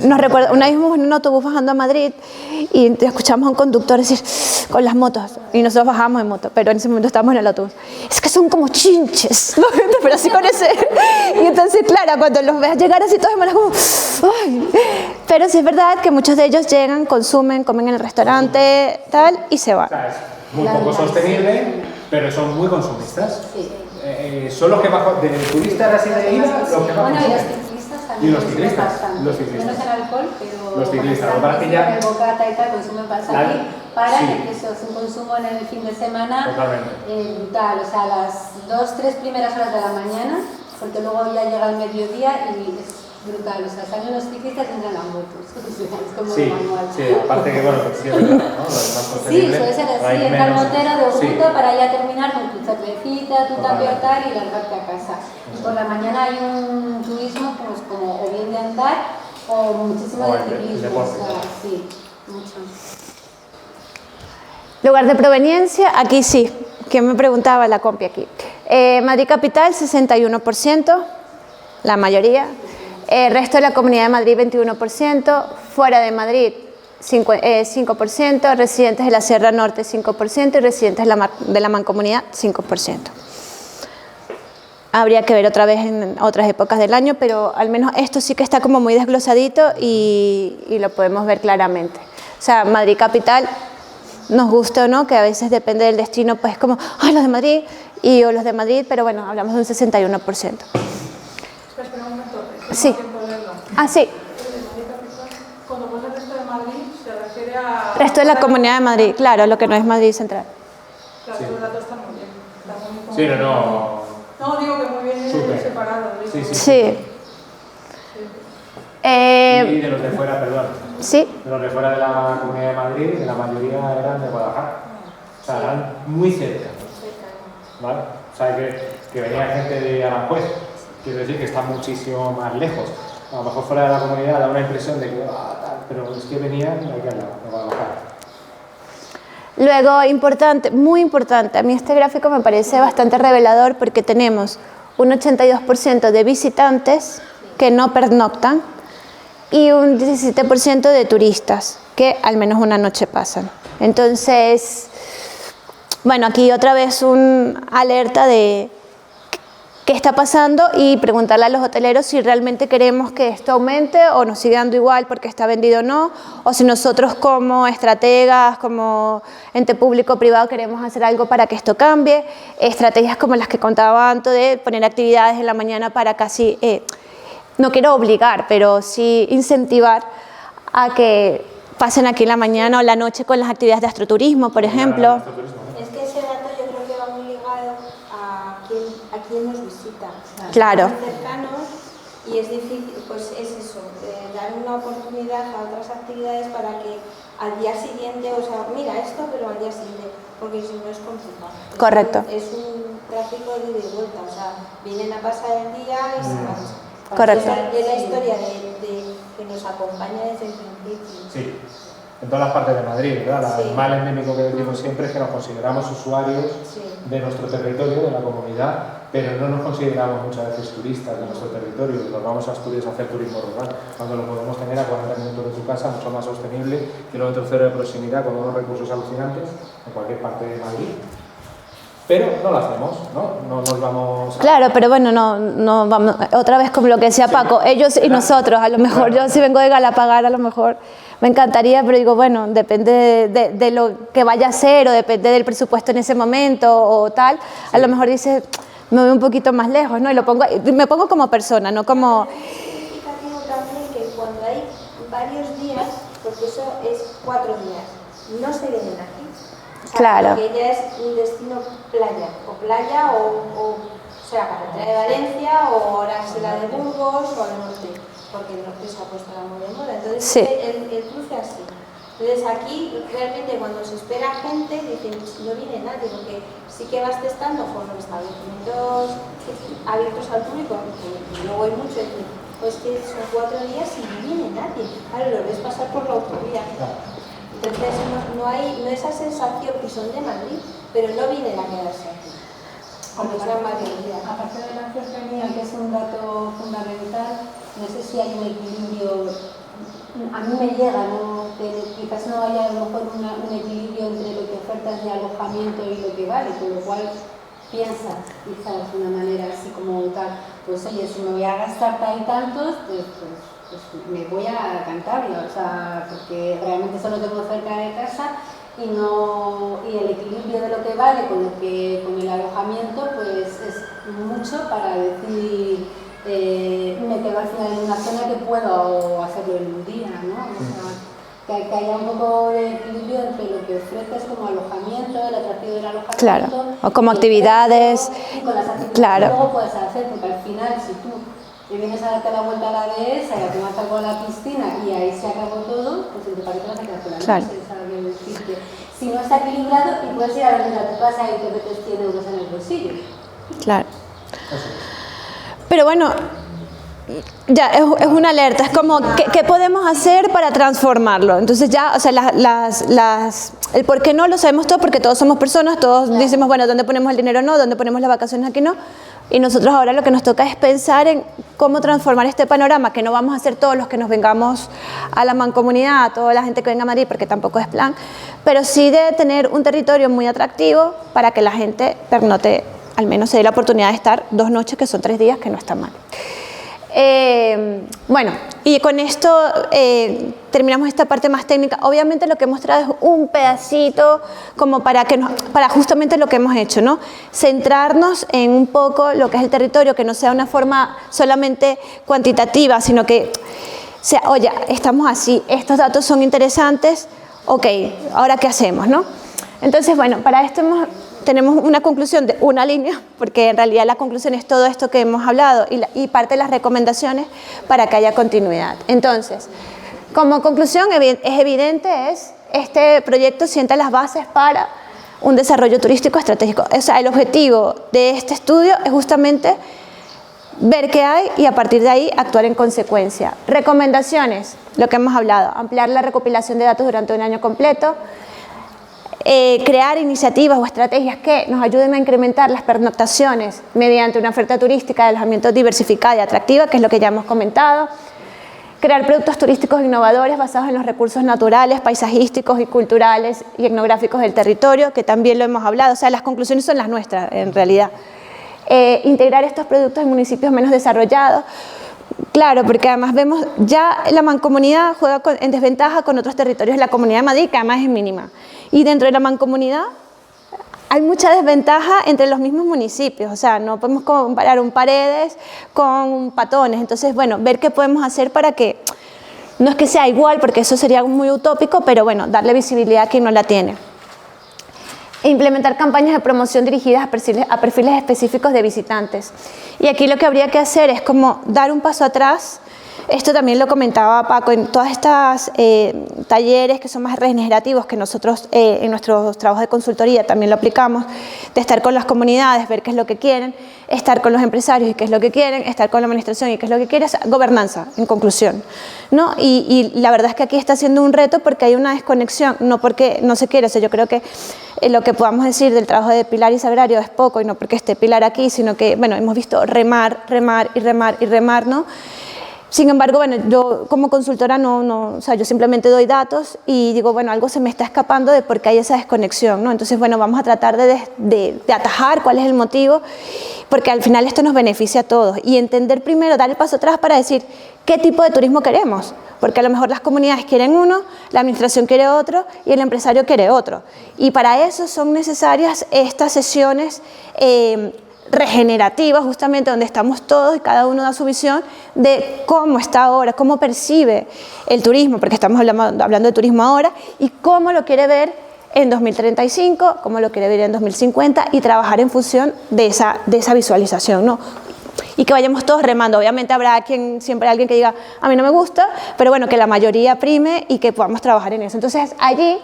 Speaker 8: Nos recuerda, una vez íbamos en un autobús bajando a Madrid y escuchamos a un conductor decir con las motos, y nosotros bajamos en moto, pero en ese momento estábamos en el autobús. Es que son como chinches, ¿no? Pero así con ese... Y entonces, claro, cuando los ves llegar así todos es como... ¡Ay! Pero sí es verdad que muchos de ellos llegan, consumen, comen en el restaurante, tal, y se van.
Speaker 2: O sea, es muy poco sostenible, pero son muy consumistas. Son los que más... De turistas así de ida, los que más consumen. Y los ciclistas,
Speaker 3: menos en alcohol, pero
Speaker 2: los ciclistas,
Speaker 3: el bocata y tal consumen bastante para que eso es un consumo en el fin de semana brutal, o sea, las 2-3 primeras horas de la mañana, porque luego ya llega el mediodía y es brutal, o sea, salen los ciclistas y entran las motos, es como manual.
Speaker 2: Sí, aparte que bueno, que sí es verdad, ¿no? Lo más sostenible.
Speaker 3: Sí, suele ser así, entra el motero de bruto para ya terminar con tu cervecita, tu tapiotar y largarte a casa. Y por la mañana hay un turismo pues, como o bien de andar o muchísimo de ciclismo, o sea, sí, mucho.
Speaker 8: Lugar de proveniencia, aquí sí, que me preguntaba la compi aquí. Madrid Capital, 61%, la mayoría. Resto de la Comunidad de Madrid, 21%. Fuera de Madrid, 5%. Residentes de la Sierra Norte, 5%. Y residentes de la Mancomunidad, 5%. Habría que ver otra vez en otras épocas del año, pero al menos esto sí que está como muy desglosadito y lo podemos ver claramente. O sea, Madrid Capital, nos guste o no, que a veces depende del destino, pues como, ¡ay, los de Madrid! O los de Madrid, pero bueno, hablamos de un 61%.
Speaker 4: Espera un momento.
Speaker 8: Sí. Sí.
Speaker 4: Cuando pone el resto de Madrid, se refiere a...
Speaker 8: Resto de la Comunidad de Madrid, claro, lo que no es Madrid Central.
Speaker 4: Claro, los datos están muy bien.
Speaker 2: Sí,
Speaker 4: No, digo que muy bien separado.
Speaker 8: Sí.
Speaker 2: Y de los de fuera, perdón.
Speaker 8: Sí.
Speaker 2: De los de fuera de la Comunidad de Madrid, la mayoría eran de Guadalajara. O sea, eran muy cerca. ¿Vale? O sea que que venía gente de Aranjuez, quiero decir que está muchísimo más lejos. A lo mejor fuera de la comunidad da una impresión de que, pero es que venían de aquí al lado, de Guadalajara.
Speaker 8: Luego, importante, muy importante, a mí este gráfico me parece bastante revelador porque tenemos un 82% de visitantes que no pernoctan y un 17% de turistas que al menos una noche pasan. Entonces, bueno, aquí otra vez un alerta de qué está pasando y preguntarle a los hoteleros si realmente queremos que esto aumente o nos sigue dando igual porque está vendido o no, o si nosotros como estrategas, como ente público o privado queremos hacer algo para que esto cambie, estrategias como las que contaba Anto de poner actividades en la mañana para casi, no quiero obligar, pero sí incentivar a que pasen aquí en la mañana o la noche con las actividades de astroturismo, por ejemplo.
Speaker 10: Es que ese dato yo creo que va muy ligado a quién nos visita.
Speaker 8: Claro.
Speaker 10: Son cercanos y es difícil, pues es eso, dar una oportunidad a otras actividades para que al día siguiente, o sea, mira esto, pero al día siguiente, porque si no es complicado.
Speaker 8: Correcto.
Speaker 10: Es un tráfico de ida y vuelta, o sea, vienen a pasar el día y se marchan.
Speaker 8: Correcto.
Speaker 10: Es la historia que nos acompaña desde el principio.
Speaker 2: Sí, en todas las partes de Madrid, ¿verdad?
Speaker 10: Sí.
Speaker 2: El mal endémico que decimos siempre es que nos consideramos usuarios de nuestro territorio, de la comunidad, pero no nos consideramos muchas veces turistas de nuestro territorio. Nos vamos a Asturias a hacer turismo rural, cuando lo podemos tener a 40 minutos de tu casa, mucho más sostenible, kilómetro cero de proximidad, con unos recursos alucinantes en cualquier parte de Madrid. Pero no lo hacemos, ¿no? No nos vamos a...
Speaker 8: Claro, pero bueno, no vamos, otra vez como lo que decía Paco, ellos y nosotros, a lo mejor yo si vengo de Galapagar, a lo mejor me encantaría, pero digo, bueno, depende de lo que vaya a ser o depende del presupuesto en ese momento o tal, a lo mejor dices, me voy un poquito más lejos, ¿no? Y me pongo como persona, no como...
Speaker 10: Es significativo también que cuando hay varios días, porque eso es 4 días, no se vienen aquí. O sea,
Speaker 8: claro.
Speaker 10: Porque ya es un destino playa o sea, carretera de Valencia o ahora es la de Burgos o al norte, porque el norte se ha puesto la muy de moda. Entonces
Speaker 8: sí.
Speaker 10: el cruce así. Entonces aquí realmente cuando se espera gente dicen no viene nadie, porque sí que vas testando con los establecimientos abiertos al público, que luego hay mucho, pues que son 4 días y no viene nadie. Claro, lo ves pasar por la autovía. Entonces no hay esa sensación que son de Madrid, pero no vienen a quedarse aquí. Aunque sean varios días.
Speaker 3: Aparte de la cercanía, que es un dato fundamental, no sé si hay un equilibrio, a mí me llega, ¿no? Que quizás no haya a lo mejor un equilibrio entre lo que ofertas de alojamiento y lo que vale, con lo cual piensa quizás de una manera así como tal, pues oye, si me voy a gastar tal y tantos, pues me voy a Cantabria, o sea, porque realmente solo tengo cerca de casa y el equilibrio de lo que vale con el alojamiento, pues es mucho para decir me quedo al final en una zona que puedo hacerlo en un día, ¿no? O sea, que haya un poco de equilibrio entre lo que ofreces como alojamiento, el atractivo del alojamiento,
Speaker 8: claro. O como actividades,
Speaker 3: y con las actividades
Speaker 8: claro.
Speaker 3: que luego puedes hacer, porque al final si tú te vienes a darte la vuelta a la dehesa y a tomar algo a la piscina y ahí se acabó todo, pues en tu país te vas a quedar con la
Speaker 8: claro.
Speaker 3: noche, ¿sabes? Decir que si no está equilibrado y puedes ir a dormir a tu casa y te metes 100 euros en el bolsillo.
Speaker 8: Claro. Pero bueno, ya es una alerta, es como ¿qué podemos hacer para transformarlo? Entonces ya, o sea, el por qué no lo sabemos todos porque todos somos personas, todos claro. Decimos, bueno, ¿dónde ponemos el dinero? No, ¿dónde ponemos las vacaciones? Aquí no. Y nosotros ahora lo que nos toca es pensar en cómo transformar este panorama, que no vamos a hacer todos los que nos vengamos a la mancomunidad, toda la gente que venga a Madrid, porque tampoco es plan, pero sí de tener un territorio muy atractivo para que la gente pernote, al menos se dé la oportunidad de estar 2 noches, que son 3 días, que no está mal. Bueno, y con esto terminamos esta parte más técnica. Obviamente lo que hemos traído es un pedacito como para justamente lo que hemos hecho, ¿no? Centrarnos en un poco lo que es el territorio, que no sea una forma solamente cuantitativa, sino que sea, oye, estamos así, estos datos son interesantes, ok, ahora ¿qué hacemos, no? Entonces, bueno, para esto tenemos una conclusión de una línea, porque en realidad la conclusión es todo esto que hemos hablado y parte de las recomendaciones para que haya continuidad. Entonces, como conclusión es evidente, este proyecto sienta las bases para un desarrollo turístico estratégico. O sea, el objetivo de este estudio es justamente ver qué hay y a partir de ahí actuar en consecuencia. Recomendaciones, lo que hemos hablado, ampliar la recopilación de datos durante un año completo, crear iniciativas o estrategias que nos ayuden a incrementar las pernoctaciones mediante una oferta turística de alojamiento diversificada y atractiva, que es lo que ya hemos comentado, crear productos turísticos innovadores basados en los recursos naturales, paisajísticos y culturales y etnográficos del territorio, que también lo hemos hablado, o sea, las conclusiones son las nuestras en realidad. Integrar estos productos en municipios menos desarrollados, claro, porque además vemos ya la mancomunidad juega en desventaja con otros territorios de la Comunidad de Madrid, que además es mínima. Y dentro de la mancomunidad hay mucha desventaja entre los mismos municipios, o sea, no podemos comparar un Paredes con Patones. Entonces, bueno, ver qué podemos hacer para que, no es que sea igual, porque eso sería muy utópico, pero bueno, darle visibilidad a quien no la tiene. E implementar campañas de promoción dirigidas a perfiles específicos de visitantes. Y aquí lo que habría que hacer es como dar un paso atrás. Esto también lo comentaba Paco, en todas estas talleres que son más regenerativos, que nosotros en nuestros trabajos de consultoría también lo aplicamos, de estar con las comunidades, ver qué es lo que quieren, estar con los empresarios y qué es lo que quieren, estar con la administración y qué es lo que quieren, gobernanza, en conclusión, ¿no? Y la verdad es que aquí está siendo un reto porque hay una desconexión, no porque no se quiere, o sea, yo creo que lo que podamos decir del trabajo de Pilar y Sagrario es poco, y no porque esté Pilar aquí, sino que, bueno, hemos visto remar, ¿no? Sin embargo, bueno, yo como consultora o sea, yo simplemente doy datos y digo, bueno, algo se me está escapando de por qué hay esa desconexión, ¿no? Entonces, bueno, vamos a tratar de atajar cuál es el motivo, porque al final esto nos beneficia a todos. Y entender primero, dar el paso atrás para decir qué tipo de turismo queremos, porque a lo mejor las comunidades quieren uno, la administración quiere otro y el empresario quiere otro. Y para eso son necesarias estas sesiones regenerativa, justamente donde estamos todos y cada uno da su visión de cómo está ahora, cómo percibe el turismo, porque estamos hablando de turismo ahora, y cómo lo quiere ver en 2035, cómo lo quiere ver en 2050 y trabajar en función de esa visualización, ¿no? Y que vayamos todos remando. Obviamente habrá siempre alguien que diga, a mí no me gusta, pero bueno, que la mayoría prime y que podamos trabajar en eso. Entonces allí,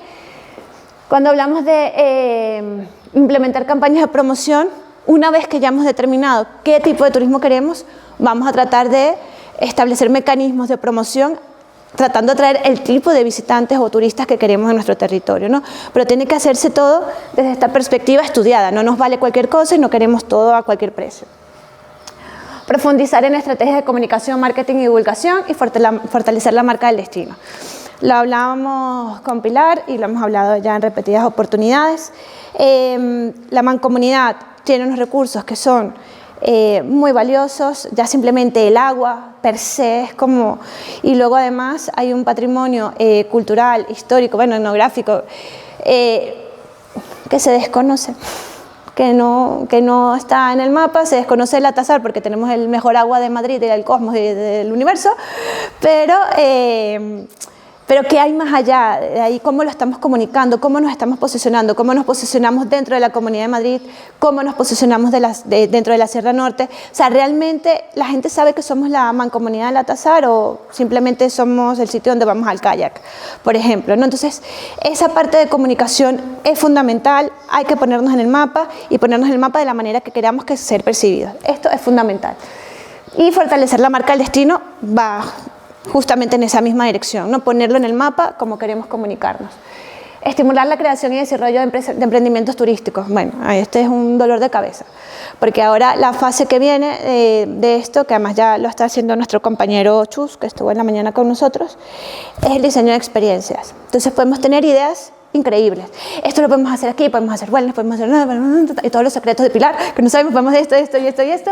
Speaker 8: cuando hablamos de implementar campañas de promoción, una vez que ya hemos determinado qué tipo de turismo queremos, vamos a tratar de establecer mecanismos de promoción tratando de atraer el tipo de visitantes o turistas que queremos en nuestro territorio, ¿no? Pero tiene que hacerse todo desde esta perspectiva estudiada, no nos vale cualquier cosa y no queremos todo a cualquier precio. Profundizar en estrategias de comunicación, marketing y divulgación y fortalecer la marca del destino. Lo hablábamos con Pilar y lo hemos hablado ya en repetidas oportunidades. La mancomunidad tiene unos recursos que son muy valiosos, ya simplemente el agua per se es como, y luego además hay un patrimonio cultural, histórico, bueno, etnográfico, que se desconoce, que no está en el mapa, se desconoce el Atazar porque tenemos el mejor agua de Madrid y del cosmos y del universo, pero ¿qué hay más allá de ahí? ¿Cómo lo estamos comunicando? ¿Cómo nos estamos posicionando? ¿Cómo nos posicionamos dentro de la Comunidad de Madrid? ¿Cómo nos posicionamos dentro de la Sierra Norte? O sea, ¿realmente la gente sabe que somos la mancomunidad del Atazar o simplemente somos el sitio donde vamos al kayak, por ejemplo, ¿no? Entonces, esa parte de comunicación es fundamental, hay que ponernos en el mapa y ponernos en el mapa de la manera que queramos que ser percibidos. Esto es fundamental. Y fortalecer la marca del destino va justamente en esa misma dirección, ¿no? Ponerlo en el mapa como queremos comunicarnos. Estimular la creación y desarrollo de emprendimientos turísticos. Bueno, este es un dolor de cabeza, porque ahora la fase que viene de esto, que además ya lo está haciendo nuestro compañero Chus, que estuvo en la mañana con nosotros, es el diseño de experiencias. Entonces podemos tener ideas increíbles. Esto lo podemos hacer aquí, podemos hacer wellness, podemos hacer y todos los secretos de Pilar, que no sabemos, podemos hacer esto y esto y esto.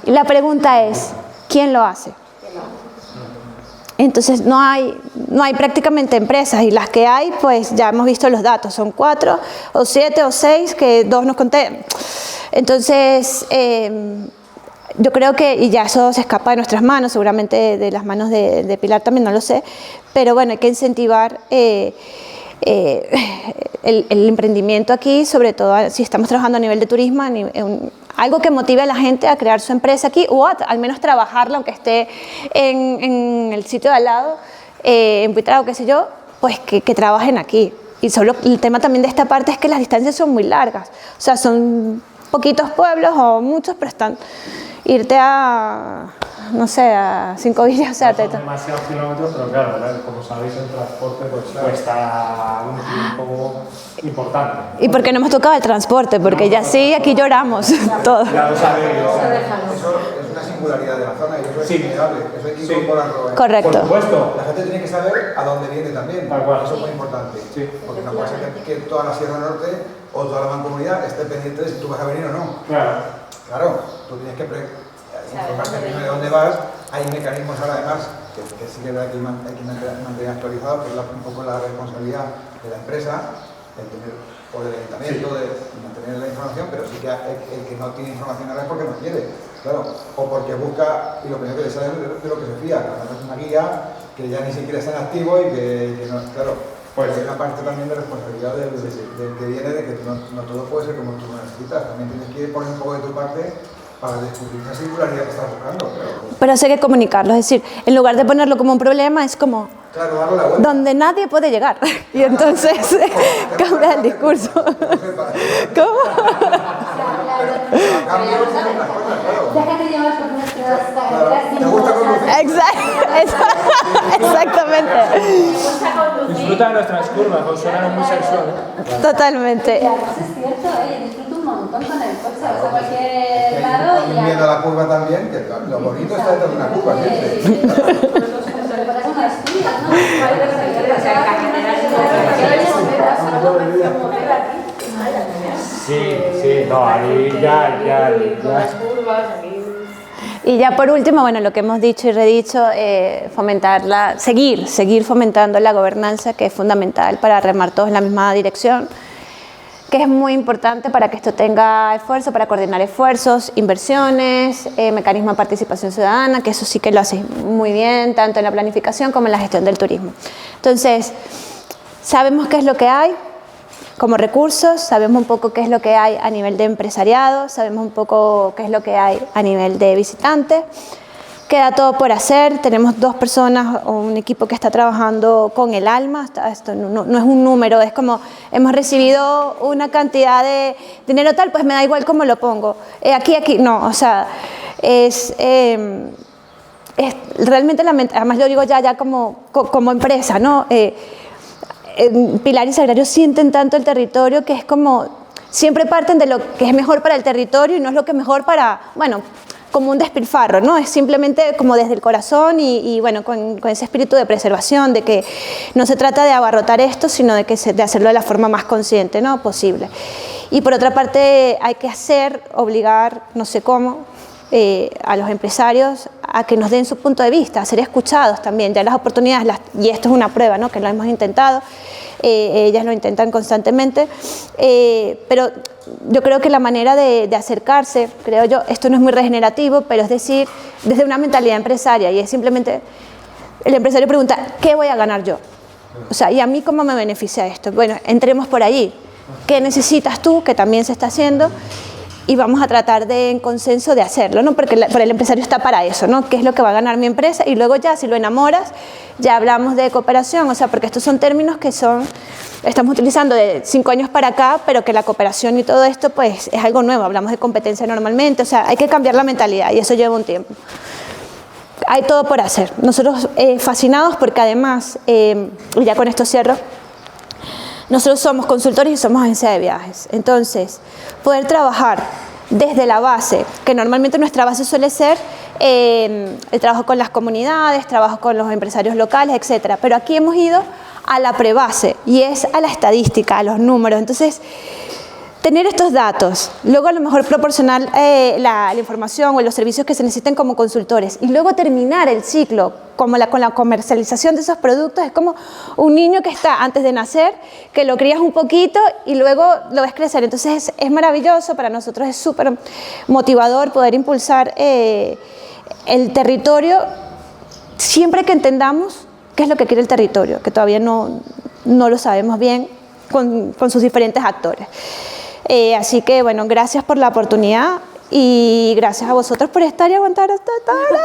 Speaker 8: La pregunta es, ¿quién lo hace? Entonces no hay prácticamente empresas, y las que hay, pues ya hemos visto los datos, son 4 o 7 o 6, que 2 nos conté. Entonces yo creo que, y ya eso se escapa de nuestras manos, seguramente de las manos de Pilar también, no lo sé, pero bueno, hay que incentivar el emprendimiento aquí, sobre todo si estamos trabajando a nivel de turismo, algo que motive a la gente a crear su empresa aquí o al menos trabajarla, aunque esté en el sitio de al lado, en Buitrago, qué sé yo, pues que trabajen aquí. y solo el tema también de esta parte es que las distancias son muy largas. O sea, son poquitos pueblos o muchos, pero irte a, no sé, a 5 villas, o sea,
Speaker 2: son demasiados kilómetros, pero claro, como sabéis, el transporte pues cuesta un tiempo importante.
Speaker 8: ¿Y por qué no hemos tocado el transporte? Porque ya sí, aquí lloramos todo.
Speaker 2: Ya lo sabéis.
Speaker 6: Eso es una singularidad de la zona y eso es innegable, eso hay que incorporarlo.
Speaker 8: Correcto.
Speaker 2: Por supuesto.
Speaker 6: La gente tiene que saber a dónde viene también,
Speaker 2: Tal cual.
Speaker 6: eso es muy importante, porque no puede ser que toda la Sierra Norte o toda la mancomunidad esté pendiente de si tú vas a venir o no. Claro, tú tienes que informarte primero de dónde vas. Hay mecanismos ahora además que sí que hay que mantener actualizados, que es un poco la responsabilidad de la empresa, o del ayuntamiento, de mantener la información, pero sí que el que no tiene información ahora es porque no quiere, claro, o porque busca y lo primero que le sale de lo que se fía, cuando es una guía que ya ni siquiera está en activo y que no, claro. Pues hay una parte también de responsabilidad del que viene, de que no todo puede ser como tú lo necesitas, también tienes que poner un poco de tu parte para descubrir esa singularidad que estás buscando.
Speaker 8: Pero eso hay que comunicarlo, es decir, en lugar de ponerlo como un problema, es como donde nadie puede llegar. Y entonces cambia el discurso. ¿Cómo?
Speaker 3: Déjate llevar por nuestras carreras.
Speaker 8: Exactamente.
Speaker 2: Disfruta de nuestras curvas, os suenan muy sexual.
Speaker 8: Totalmente.
Speaker 3: Y además es cierto, disfruto un montón con el coche, vas a cualquier lado y
Speaker 6: viendo la curva también, que lo bonito está dentro de una curva siempre.
Speaker 2: Sí, no, ahí ya.
Speaker 8: Y ya por último, bueno, lo que hemos dicho y redicho, seguir fomentando la gobernanza, que es fundamental para remar todos en la misma dirección, que es muy importante para que esto tenga esfuerzo, para coordinar esfuerzos, inversiones, mecanismo de participación ciudadana, que eso sí que lo hace muy bien, tanto en la planificación como en la gestión del turismo. Entonces, sabemos qué es lo que hay como recursos, sabemos un poco qué es lo que hay a nivel de empresariado, sabemos un poco qué es lo que hay a nivel de visitantes. Queda todo por hacer, tenemos 2 personas o un equipo que está trabajando con el alma, esto no es un número, es como hemos recibido una cantidad de dinero tal, pues me da igual cómo lo pongo, aquí, no, o sea, es realmente, además lo digo ya como empresa, ¿no? Pilar y Sagrario sienten tanto el territorio que es como, siempre parten de lo que es mejor para el territorio y no es lo que es mejor para, bueno, como un despilfarro, ¿no? Es simplemente como desde el corazón y bueno, con ese espíritu de preservación, de que no se trata de abarrotar esto, sino de hacerlo de la forma más consciente, ¿no? posible. Y por otra parte hay que obligar, no sé cómo, a los empresarios a que nos den su punto de vista, a ser escuchados también. Ya las oportunidades, y esto es una prueba, ¿no? que lo hemos intentado, ellas lo intentan constantemente, pero yo creo que la manera de acercarse, creo yo, esto no es muy regenerativo, pero es decir, desde una mentalidad empresaria, y es simplemente, el empresario pregunta, ¿qué voy a ganar yo? O sea, ¿y a mí cómo me beneficia esto? Bueno, entremos por allí. ¿Qué necesitas tú? Que también se está haciendo. Y vamos a tratar de, en consenso, de hacerlo, ¿no? Porque el empresario está para eso, ¿no? ¿Qué es lo que va a ganar mi empresa? Y luego ya, si lo enamoras, ya hablamos de cooperación, o sea, porque estos son términos que estamos utilizando de 5 años para acá, pero que la cooperación y todo esto, pues, es algo nuevo. Hablamos de competencia normalmente, o sea, hay que cambiar la mentalidad y eso lleva un tiempo. Hay todo por hacer. Nosotros fascinados porque además, y ya con esto cierro, nosotros somos consultores y somos agencia de viajes. Entonces, poder trabajar desde la base, que normalmente nuestra base suele ser el trabajo con las comunidades, trabajo con los empresarios locales, etcétera. Pero aquí hemos ido a la prebase y es a la estadística, a los números. Entonces, tener estos datos, luego a lo mejor proporcionar la información o los servicios que se necesiten como consultores y luego terminar el ciclo con la comercialización de esos productos, es como un niño que está antes de nacer, que lo crías un poquito y luego lo ves crecer. Entonces es maravilloso, para nosotros es súper motivador poder impulsar el territorio siempre que entendamos qué es lo que quiere el territorio, que todavía no lo sabemos bien con sus diferentes actores. Así que, bueno, gracias por la oportunidad y gracias a vosotros por estar y aguantar hasta ahora.